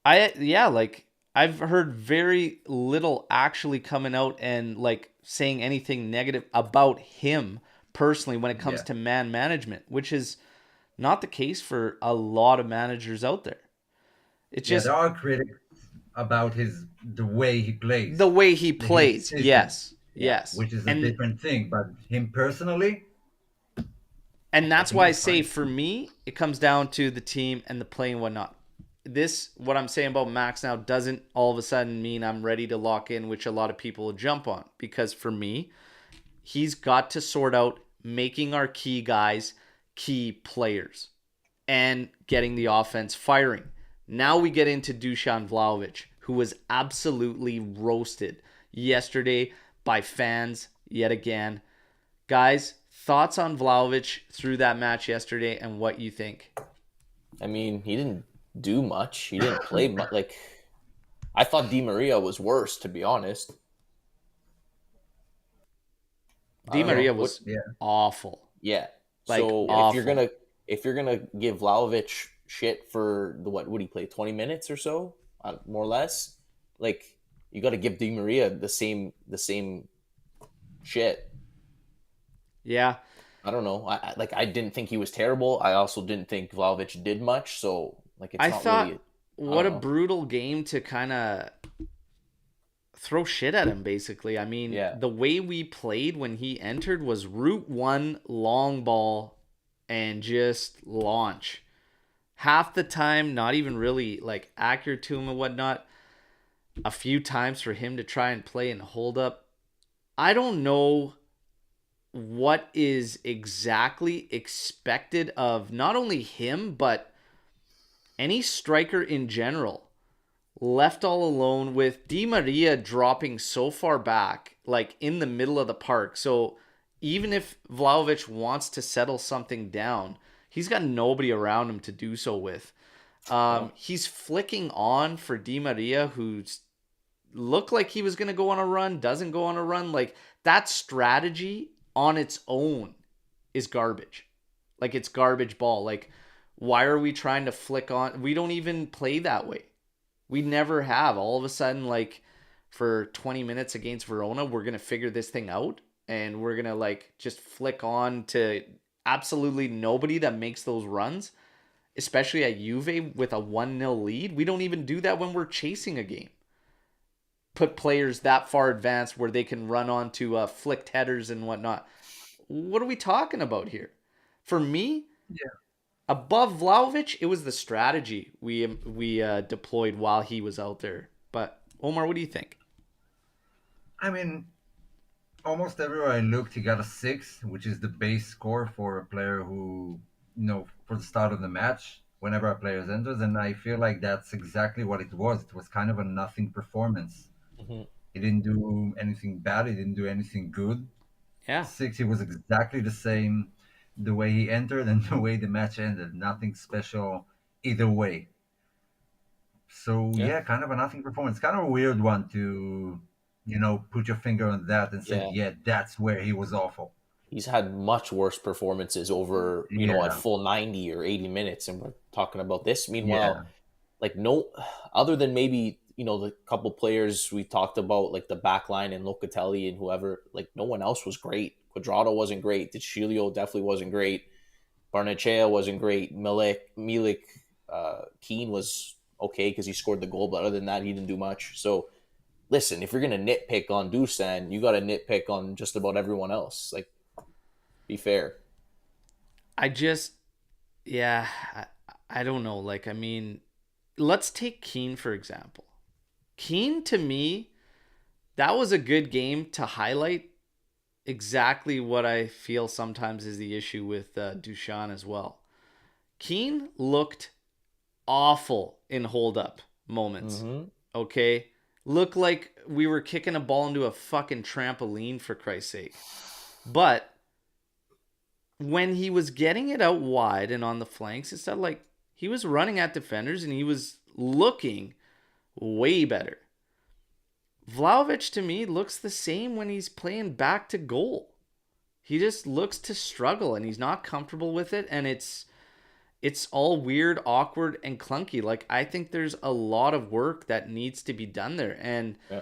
I've heard very little actually coming out and like saying anything negative about him personally when it comes Yeah. to man management, which is not the case for a lot of managers out there. It's Yeah, just there are critics about the way he plays, the way he his plays. system. Yes. Yeah, Yes. which is a And different thing. But him personally, I that's think why I he's say fine. for me, it comes down to the team and the play and whatnot. What I'm saying about Max now doesn't all of a sudden mean I'm ready to lock in, which a lot of people will jump on. Because for me, he's got to sort out making our key guys key players and getting the offense firing. Now we get into Dusan Vlahović, who was absolutely roasted yesterday by fans yet again. Guys, thoughts on Vlahović through that match yesterday and what you think? I mean, he didn't do much. He didn't play much. Like, I thought Di Maria was worse, to be honest. I Di don't know. Maria What? was Yeah. awful. Yeah. Like, So awful. if you're gonna give Vlahović shit for the what would he play 20 minutes or so, more or less, like you got to give Di Maria the same shit. Yeah. I don't know. I didn't think he was terrible. I also didn't think Vlahović did much. So like it's I not thought really. I what don't a know. brutal game to kind of throw shit at him, basically. I mean, Yeah. the way we played when he entered was route one, long ball, and just launch. Half the time, not even really like accurate to him and whatnot. A few times for him to try and play and hold up. I don't know what is exactly expected of not only him, but any striker in general, left all alone with Di Maria dropping so far back, like in the middle of the park. So even if Vlahović wants to settle something down, he's got nobody around him to do so with. No. He's flicking on for Di Maria, who's looked like he was going to go on a run, doesn't go on a run. Like that strategy on its own is garbage. Like it's garbage ball. Like why are we trying to flick on? We don't even play that way. We never have. All of a sudden, like for 20 minutes against Verona, we're going to figure this thing out and we're going to like just flick on to absolutely nobody that makes those runs, especially at Juve with a 1-0 lead. We don't even do that when we're chasing a game. Put players that far advanced where they can run onto flicked headers and whatnot. What are we talking about here? For me, Yeah. above Vlahović, it was the strategy we deployed while he was out there. But Omar, what do you think? I mean, almost everywhere I looked, he got a 6, which is the base score for a player who, for the start of the match, whenever a player enters. And I feel like that's exactly what it was. It was kind of a nothing performance. Hmm. He didn't do anything bad. He didn't do anything good. Yeah, 6, he was exactly the same the way he entered and the way the match ended. Nothing special either way. So Yeah. yeah, kind of a nothing performance. Kind of a weird one to, put your finger on that and say, Yeah. yeah, that's where he was awful. He's had much worse performances over, a Yeah, full 90 or 80 minutes, and we're talking about this. Meanwhile, yeah. like no, other than maybe the couple players we talked about, like the back line and Locatelli and whoever, like no one else was great. Quadrado wasn't great. Dicilio definitely wasn't great. Barnechea wasn't great. Milik Keane was okay because he scored the goal, but other than that, he didn't do much. So listen, if you're gonna nitpick on Dusan, you got to nitpick on just about everyone else. Like, be fair. I just, yeah, I don't know. Like, I mean, let's take Keane for example. Keane to me, that was a good game to highlight exactly what I feel sometimes is the issue with Dushan as well. Keane looked awful in hold up moments. Mm-hmm. Okay? Looked like we were kicking a ball into a fucking trampoline for Christ's sake. But when he was getting it out wide and on the flanks, it's not like he was running at defenders and he was looking way better. Vlahović to me looks the same when he's playing back to goal. He just looks to struggle and he's not comfortable with it, and it's all weird, awkward, and clunky. Like I think there's a lot of work that needs to be done there. And Yeah.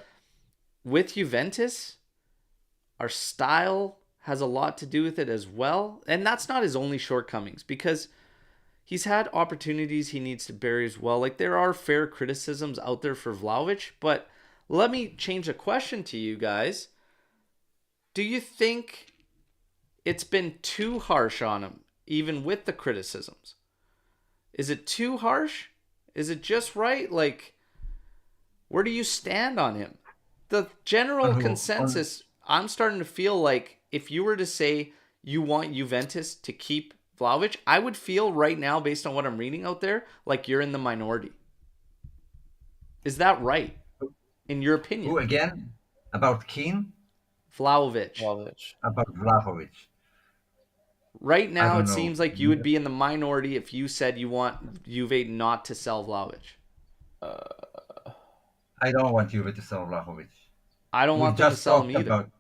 with Juventus, our style has a lot to do with it as well. And that's not his only shortcomings because he's had opportunities he needs to bury as well. Like there are fair criticisms out there for Vlahović, but let me change the question to you guys. Do you think it's been too harsh on him, even with the criticisms? Is it too harsh? Is it just right? Like, where do you stand on him? The On general who? On consensus, I'm starting to feel like if you were to say you want Juventus to keep Vlahović, I would feel right now, based on what I'm reading out there, like you're in the minority. Is that right, in your opinion? who again? About Keane? Vlahović. Vlahović. About Vlahović? Right I now, don't it know. seems like you would be in the minority if you said you want Juve not to sell Vlahović. I don't want Juve to sell Vlahović. I don't We've want them to just sell him talked either. about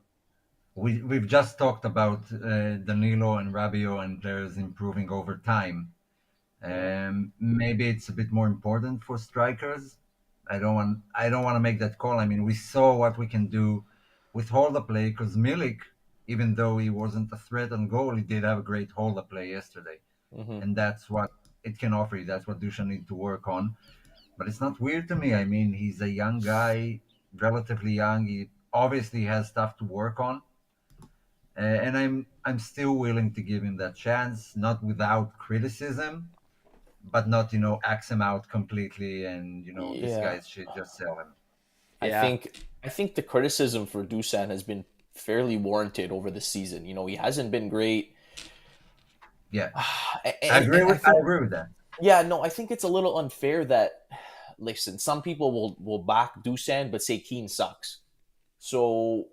we've just talked about Danilo and Rabio and players improving over time. Yeah. Maybe it's a bit more important for strikers. I don't want to make that call. I mean, we saw what we can do with hold up play because Milik, even though he wasn't a threat on goal, he did have a great hold up play yesterday, Mm-hmm. and that's what it can offer you. That's what Dushan needs to work on. But it's not weird to me. I mean, he's a young guy relatively young. He obviously has stuff to work on, and I'm still willing to give him that chance, not without criticism, but not axe him out completely, and this Yeah, guy's should just sell him. I Yeah. think I think the criticism for Dusan has been fairly warranted over the season. He hasn't been great, Yeah, and I I think agree with that. yeah, no, I think it's a little unfair that listen, some people will back Dusan but say Keane sucks. So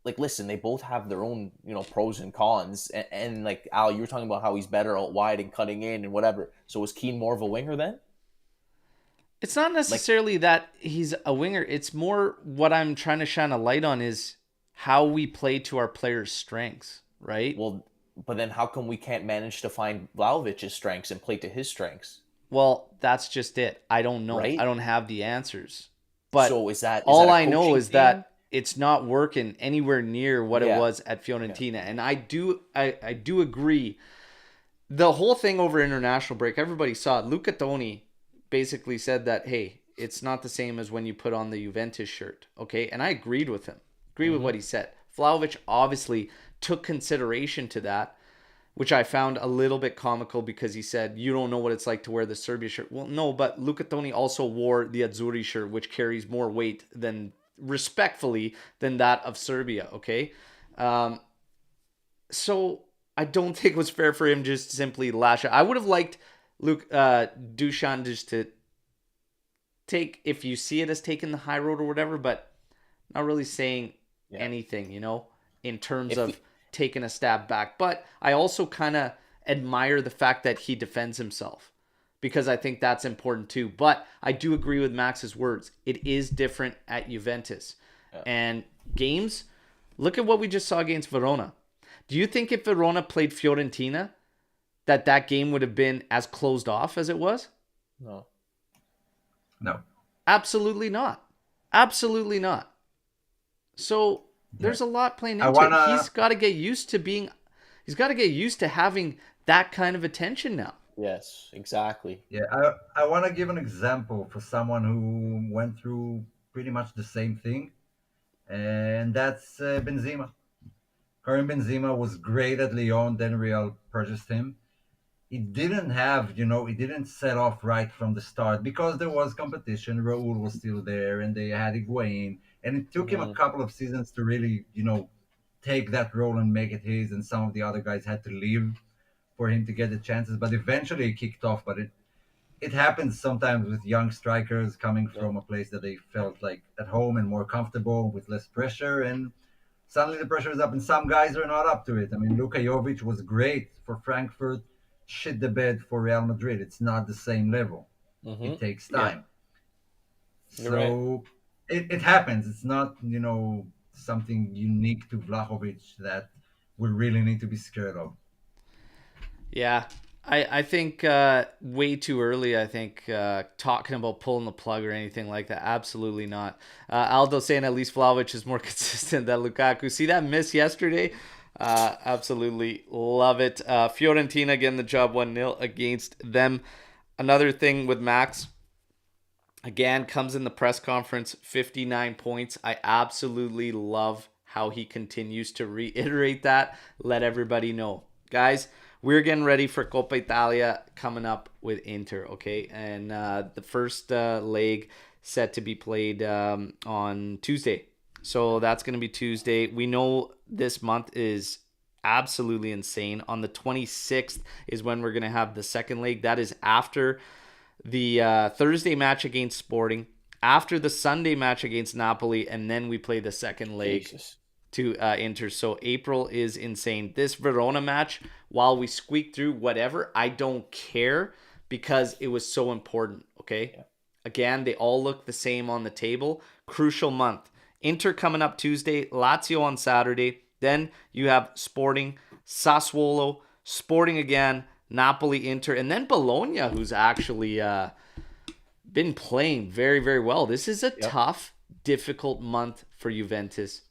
like listen, they both have their own pros and cons, and like Al, you were talking about how he's better out wide and cutting in and whatever. So is Keane more of a winger then? It's not Like, necessarily that he's a winger. It's more what I'm trying to shine a light on is how we play to our players' strengths, right? well, but then how come we can't manage to find Vlahovic's strengths and play to his strengths, Well, that's just it. I don't know. I right? don't have the answers. But So is that all a I know coaching is thing? that it's not working anywhere near what it Yeah, was at yeah. Fiorentina. And I do agree. The whole thing over international break, everybody saw it. Luca Toni basically said that, hey, it's not the same as when you put on the Juventus shirt. Okay. And I agreed with him. Agree with Hmm. what he said. Vlahović obviously took consideration to that, which I found a little bit comical because he said, you don't know what it's like to wear the Serbia shirt. Well, no, but Luca Toni also wore the Azzurri shirt, which carries more weight than, respectfully, than that of Serbia, okay? Um, so I don't think it was fair for him just to simply lash out. I would have liked Dushan just to take, if you see it as taking the high road or whatever, but not really saying Yeah. anything, in terms If we, of taking a stab back. But I also kind of admire the fact that he defends himself because I think that's important too. But I do agree with Max's words. It is different at Juventus. yeah. And games, look at what we just saw against Verona. Do you think if Verona played Fiorentina, that game would have been as closed off as it was? No. No. Absolutely not. Absolutely not. So Yeah. there's a lot playing I into it. wanna He's got to get used to having that kind of attention now. Yes, exactly. Yeah, I want to give an example for someone who went through pretty much the same thing, and that's Benzema. Karim Benzema was great at Lyon, then Real purchased him. He didn't set off right from the start because there was competition. Raul was still there, and they had Higuain, and it took him a Hmm. couple of seasons to really, take that role and make it his. And some of the other guys had to leave for him to get the chances, but eventually he kicked off. But it happens sometimes with young strikers coming Yeah. from a place that they felt like at home and more comfortable with less pressure, and suddenly the pressure is up, and some guys are not up to it. I mean, Luka Jovic was great for Frankfurt, shit the bed for Real Madrid. It's not the same level. Hmm. It takes Yeah. time. You're right. So it happens. It's not, something unique to Vlahovic that we really need to be scared of. Yeah. I think way too early, I think, talking about pulling the plug or anything like that. Absolutely not. Aldo saying at least Vlahovic is more consistent than Lukaku. See that miss yesterday? Absolutely love it. Fiorentina getting the job 1-0 against them. Another thing with Max, again, comes in the press conference, 59 points. I absolutely love how he continues to reiterate that. Let everybody know. Guys, we're getting ready for Coppa Italia coming up with Inter, okay? And the first leg set to be played on Tuesday. So that's going to be Tuesday. We know this month is absolutely insane. On the 26th is when we're going to have the second leg. That is after the Thursday match against Sporting, after the Sunday match against Napoli, and then we play the second leg Jesus. to Inter. So April is insane. This Verona match, while we squeak through whatever, I don't care because it was so important, okay? Yeah. Again, they all look the same on the table. Crucial month. Inter coming up Tuesday, Lazio on Saturday. Then you have Sporting, Sassuolo, Sporting again, Napoli, Inter, and then Bologna, who's actually been playing very, very well. This is a tough, difficult month for Juventus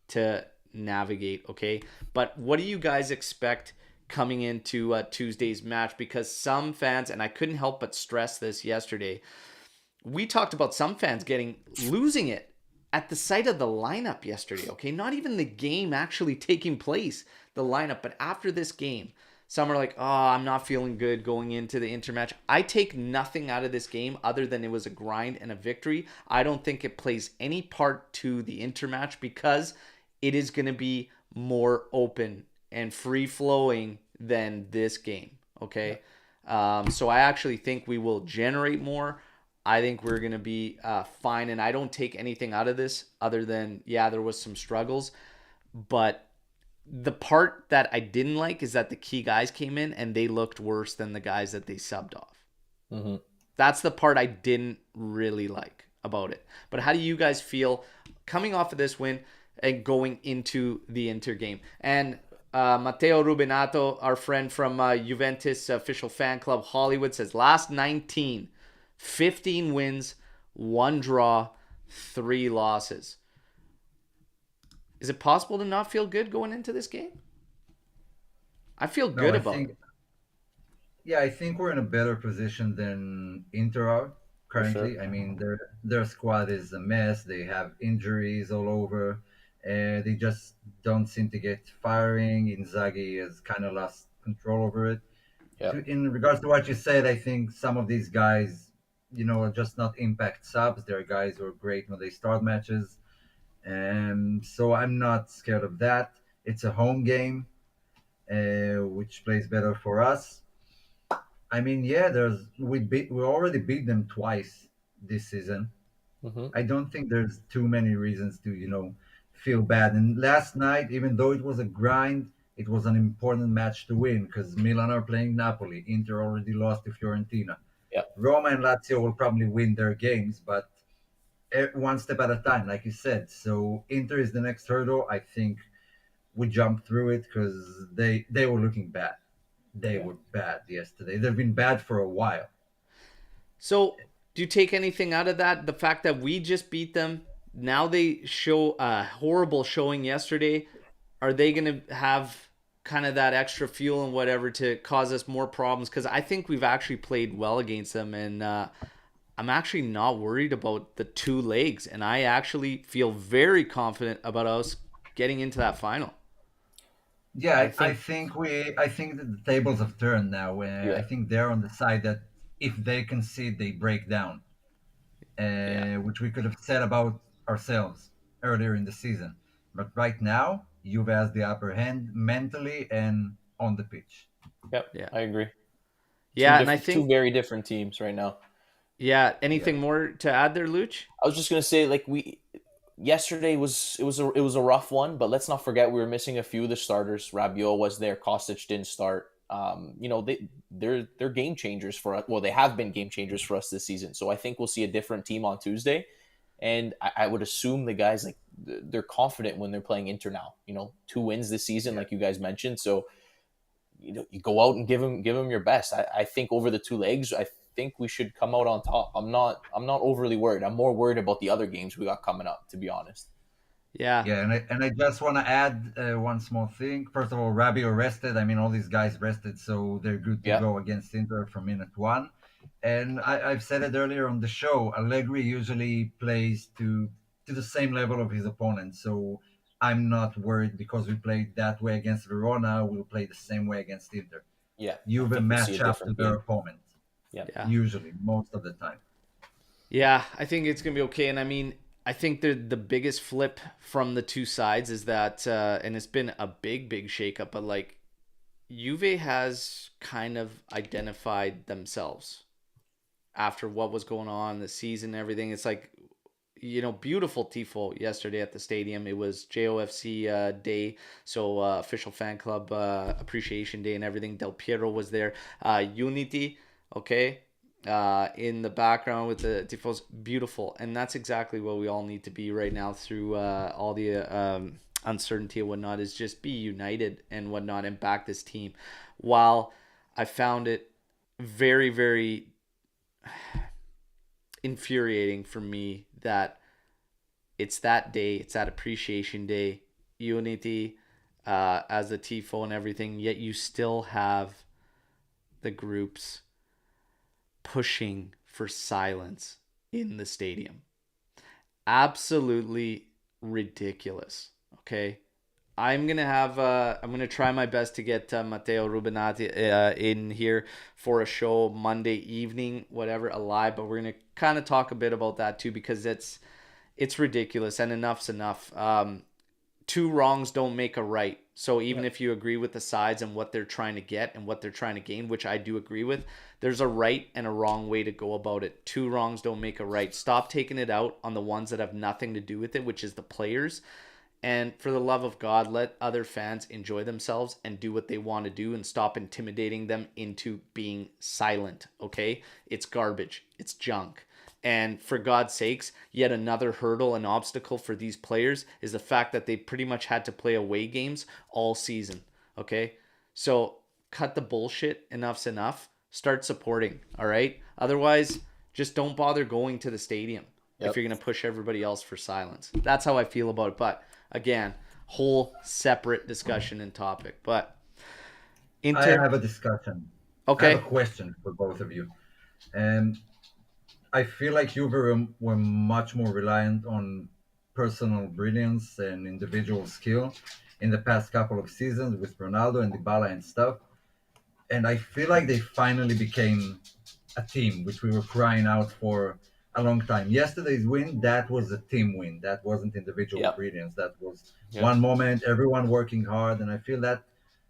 to navigate, okay? But what do you guys expect coming into Tuesday's match? Because some fans, and I couldn't help but stress this yesterday, we talked about some fans losing it at the sight of the lineup yesterday, okay, not even the game actually taking place, the lineup, but after this game, some are like, oh, I'm not feeling good going into the intermatch. I take nothing out of this game other than it was a grind and a victory. I don't think it plays any part to the intermatch because it is going to be more open and free flowing than this game. Okay. So I actually think we will generate more. I think we're going to be fine. And I don't take anything out of this other than, yeah, there was some struggles. But the part that I didn't like is that the key guys came in and they looked worse than the guys that they subbed off. Mm-hmm. That's the part I didn't really like about it. But how do you guys feel coming off of this win and going into the Inter game? And Matteo Rubinato, our friend from Juventus official fan club Hollywood, says last 19, 15 wins, 1 draw, 3 losses. Is it possible to not feel good going into this game? I feel No, good I about think it. yeah, I think we're in a better position than Inter are For sure. currently. I mean, their squad is a mess. They have injuries all over. They just don't seem to get firing. Inzaghi has kind of lost control over it. Yeah. In regards to what you said, I think some of these guys, are just not impact subs. They're guys who are great when they start matches. And so I'm not scared of that. It's a home game, which plays better for us. I mean, yeah, we already beat them twice this season. Mm-hmm. I don't think there's too many reasons to feel bad. And last night, even though it was a grind, it was an important match to win because Milan are playing Napoli. Inter already lost to Fiorentina. Yeah. Roma and Lazio will probably win their games, but one step at a time, like you said. So Inter is the next hurdle. I think we jumped through it because they were looking bad. They Yeah. were bad yesterday. They've been bad for a while. So, do you take anything out of that? The fact that we just beat them, now they show a horrible showing yesterday. Are they going to have kind of that extra fuel and whatever to cause us more problems? Because I think we've actually played well against them, and I'm actually not worried about the 2 legs, and I actually feel very confident about us getting into that final. Yeah, I I think. think I think that the tables have turned now. Where I Yeah. think they're on the side that if they concede, they break down, Yeah. which we could have said about ourselves earlier in the season. But right now, Juve has the upper hand mentally and on the pitch. Yep. Yeah. I agree. Yeah, and I Two think, very different teams right now. yeah, Yeah. anything more to add there, Luch? I was just gonna say, like, yesterday it was a rough one, but let's not forget we were missing a few of the starters. Rabio was there, Kostic didn't start. They're game changers for us. Well, they have been game changers for us this season. So I think we'll see a different team on Tuesday, and I would assume the guys like they're confident when they're playing Inter now. 2 wins this season, Yeah. like you guys mentioned. So you go out and give them your best. I think over the 2 legs, I think we should come out on top. I'm not overly worried. I'm more worried about the other games we got coming up, to be honest. Yeah. Yeah, and I just want to add one small thing. First of all, Rabio rested. I mean, all these guys rested, so they're good to Yeah, go against Inter from minute one. And I've said it earlier on the show. Allegri usually plays to the same level of his opponent, so I'm not worried because we played that way against Verona. We'll play the same way against Inter. yeah. I Juve think we'll see a match up to different their game. opponent Yeah, Yeah. usually, most of the time. Yeah, I think it's gonna be okay. And I mean, I think the biggest flip from the two sides is that, and it's been a big shakeup. But like, Juve has kind of identified themselves after what was going on the season, and everything. It's like, beautiful tifo yesterday at the stadium. It was JOFC day, so official fan club appreciation day and everything. Del Piero was there. Unity, okay, in the background with the tifos, beautiful, and that's exactly what we all need to be right now through all the uncertainty and whatnot. Is just be united and whatnot and back this team. While I found it very infuriating for me that it's that day, it's that appreciation day, unity as the tifo and everything, yet you still have the groups pushing for silence in the stadium. absolutely ridiculous. Okay. I'm gonna try my best to get Matteo Rubinati in here for a show Monday evening, whatever, alive. But we're gonna kind of talk a bit about that too, because it's ridiculous, and enough's enough. Two wrongs don't make a right. So even if you agree with the sides and what they're trying to get and what they're trying to gain, which I do agree with, there's a right and a wrong way to go about it. Two wrongs don't make a right. Stop taking it out on the ones that have nothing to do with it, which is the players. And for the love of God, let other fans enjoy themselves and do what they want to do, and stop intimidating them into being silent, okay? It's garbage. It's junk. And for God's sakes, yet another hurdle and obstacle for these players is the fact that they pretty much had to play away games all season, okay? So cut the bullshit. Enough's enough. Start supporting, all right? Otherwise, just don't bother going to the stadium if you're going to push everybody else for silence. That's how I feel about it. But again, whole separate discussion and topic. But I have a discussion. Okay. I have a question for both of you. And I feel like Juve were much more reliant on personal brilliance and individual skill in the past couple of seasons with Ronaldo and Dybala and stuff. And I feel like they finally became a team, which we were crying out for a long time. Yesterday's win, that was a team win. That wasn't individual brilliance. That was one moment, everyone working hard. And I feel that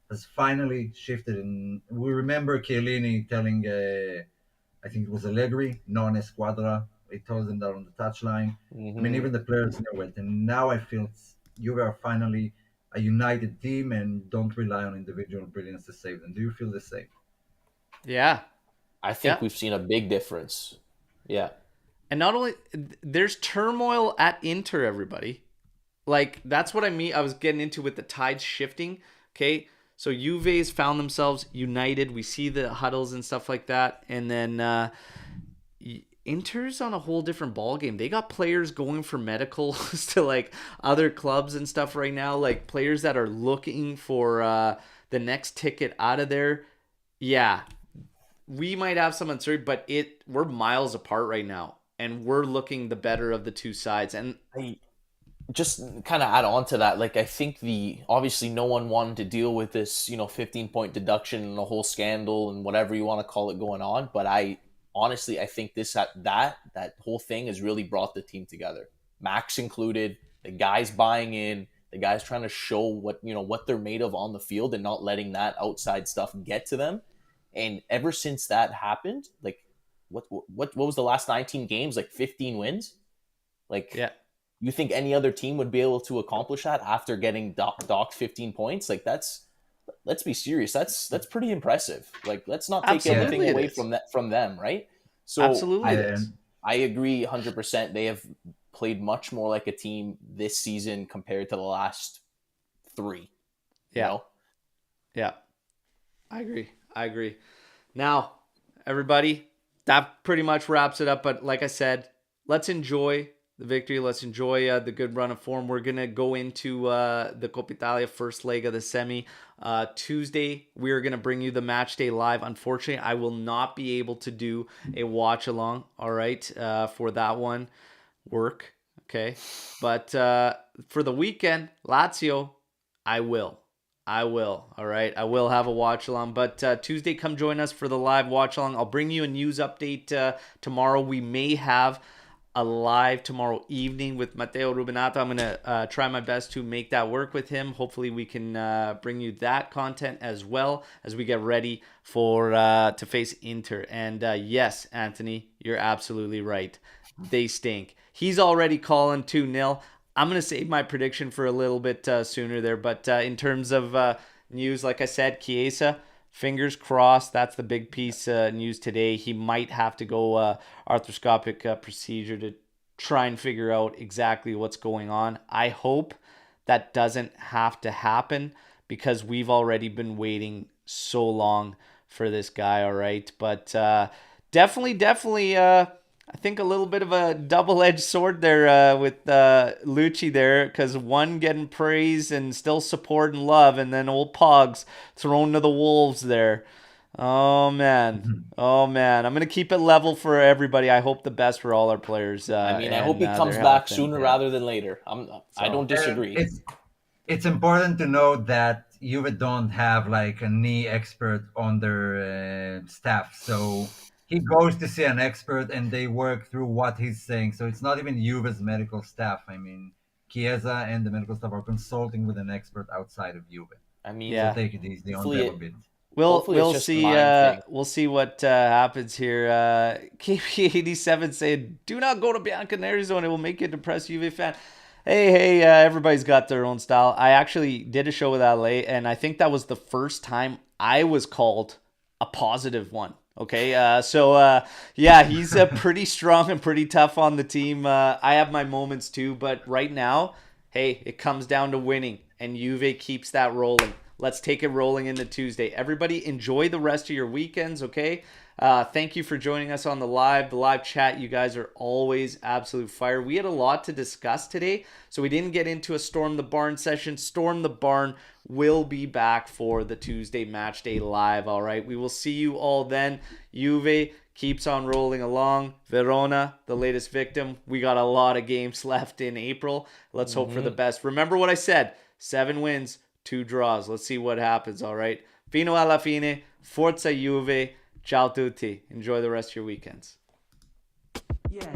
has finally shifted. And we remember Chiellini telling, I think it was Allegri, non esquadra. He told them that on the touchline. I mean, even the players knew it. And now I feel you are finally a united team and don't rely on individual brilliance to save them. Do you feel the same? Yeah. I think we've seen a big difference. Yeah. And not only, there's turmoil at Inter, everybody. Like, that's what I mean. I was getting into with the tides shifting. Okay. So Juve's found themselves united. We see the huddles and stuff like that. And then Inter's on a whole different ballgame. They got players going for medicals to like other clubs and stuff right now. Like players that are looking for the next ticket out of there. Yeah. We might have some uncertainty, but we're miles apart right now. And we're looking the better of the two sides. And I just kind of add on to that. Like, I think obviously no one wanted to deal with this, 15-point deduction and the whole scandal and whatever you want to call it going on. But honestly, I think that whole thing has really brought the team together. Max included, the guys buying in, the guys trying to show what they're made of on the field and not letting that outside stuff get to them. And ever since that happened, like, what was the last 19 games? Like 15 wins? Like, yeah. You think any other team would be able to accomplish that after getting docked 15 points? Like, let's be serious. That's pretty impressive. Like, let's not take anything away from them, right? So absolutely, I agree 100%. They have played much more like a team this season compared to the last 3. Yeah. Yeah. I agree. Now, everybody, that pretty much wraps it up. But like I said, let's enjoy the victory. Let's enjoy the good run of form. We're going to go into the Coppa Italia first leg of the semi. Tuesday, we are going to bring you the match day live. Unfortunately, I will not be able to do a watch along, all right, for that one. Work, okay? But for the weekend, Lazio, I will. All right. I will have a watch along. But Tuesday, come join us for the live watch along. I'll bring you a news update tomorrow. We may have a live tomorrow evening with Matteo Rubinato. I'm going to try my best to make that work with him. Hopefully we can bring you that content as well as we get ready for to face Inter. And yes, Anthony, you're absolutely right. They stink. He's already calling 2-0. I'm going to save my prediction for a little bit sooner there. But in terms of news, like I said, Chiesa, fingers crossed. That's the big piece news today. He might have to go arthroscopic procedure to try and figure out exactly what's going on. I hope that doesn't have to happen because we've already been waiting so long for this guy, all right? But definitely... I think a little bit of a double-edged sword there with Lucci there, because one getting praise and still support and love, and then old Pogs thrown to the wolves there. Oh man. Oh man. I'm gonna keep it level for everybody. I hope the best for all our players. I mean, I hope And he comes their back health and sooner yeah. rather than later. I So don't And disagree. it's important to note that Juve don't have like a knee expert on their staff, so he goes to see an expert and they work through what he's saying. So it's not even Juve's medical staff. I mean, Chiesa and the medical staff are consulting with an expert outside of Juve. I mean, So yeah. take it easy on hopefully them a it bit. We'll hopefully it's we'll just a see mind thing. we'll see what happens here. KP87 saying, "Do not go to Bianconeri zone. It will make you a depressed Juve fan." Hey, everybody's got their own style. I actually did a show with LA, and I think that was the first time I was called a positive one. Okay, yeah, he's pretty strong and pretty tough on the team. I have my moments too, but right now, hey, it comes down to winning, and Juve keeps that rolling. Let's take it rolling into Tuesday. Everybody, enjoy the rest of your weekends, okay? Thank you for joining us on the live chat. You guys are always absolute fire. We had a lot to discuss today, so we didn't get into a Storm the Barn session. Storm the Barn will be back for the Tuesday match day live, all right? We will see you all then. Juve keeps on rolling along. Verona, the latest victim. We got a lot of games left in April. Let's hope for the best. Remember what I said, 7 wins, 2 draws. Let's see what happens, all right? Fino alla fine. Forza Juve. Ciao tutti. Enjoy the rest of your weekends. Yeah.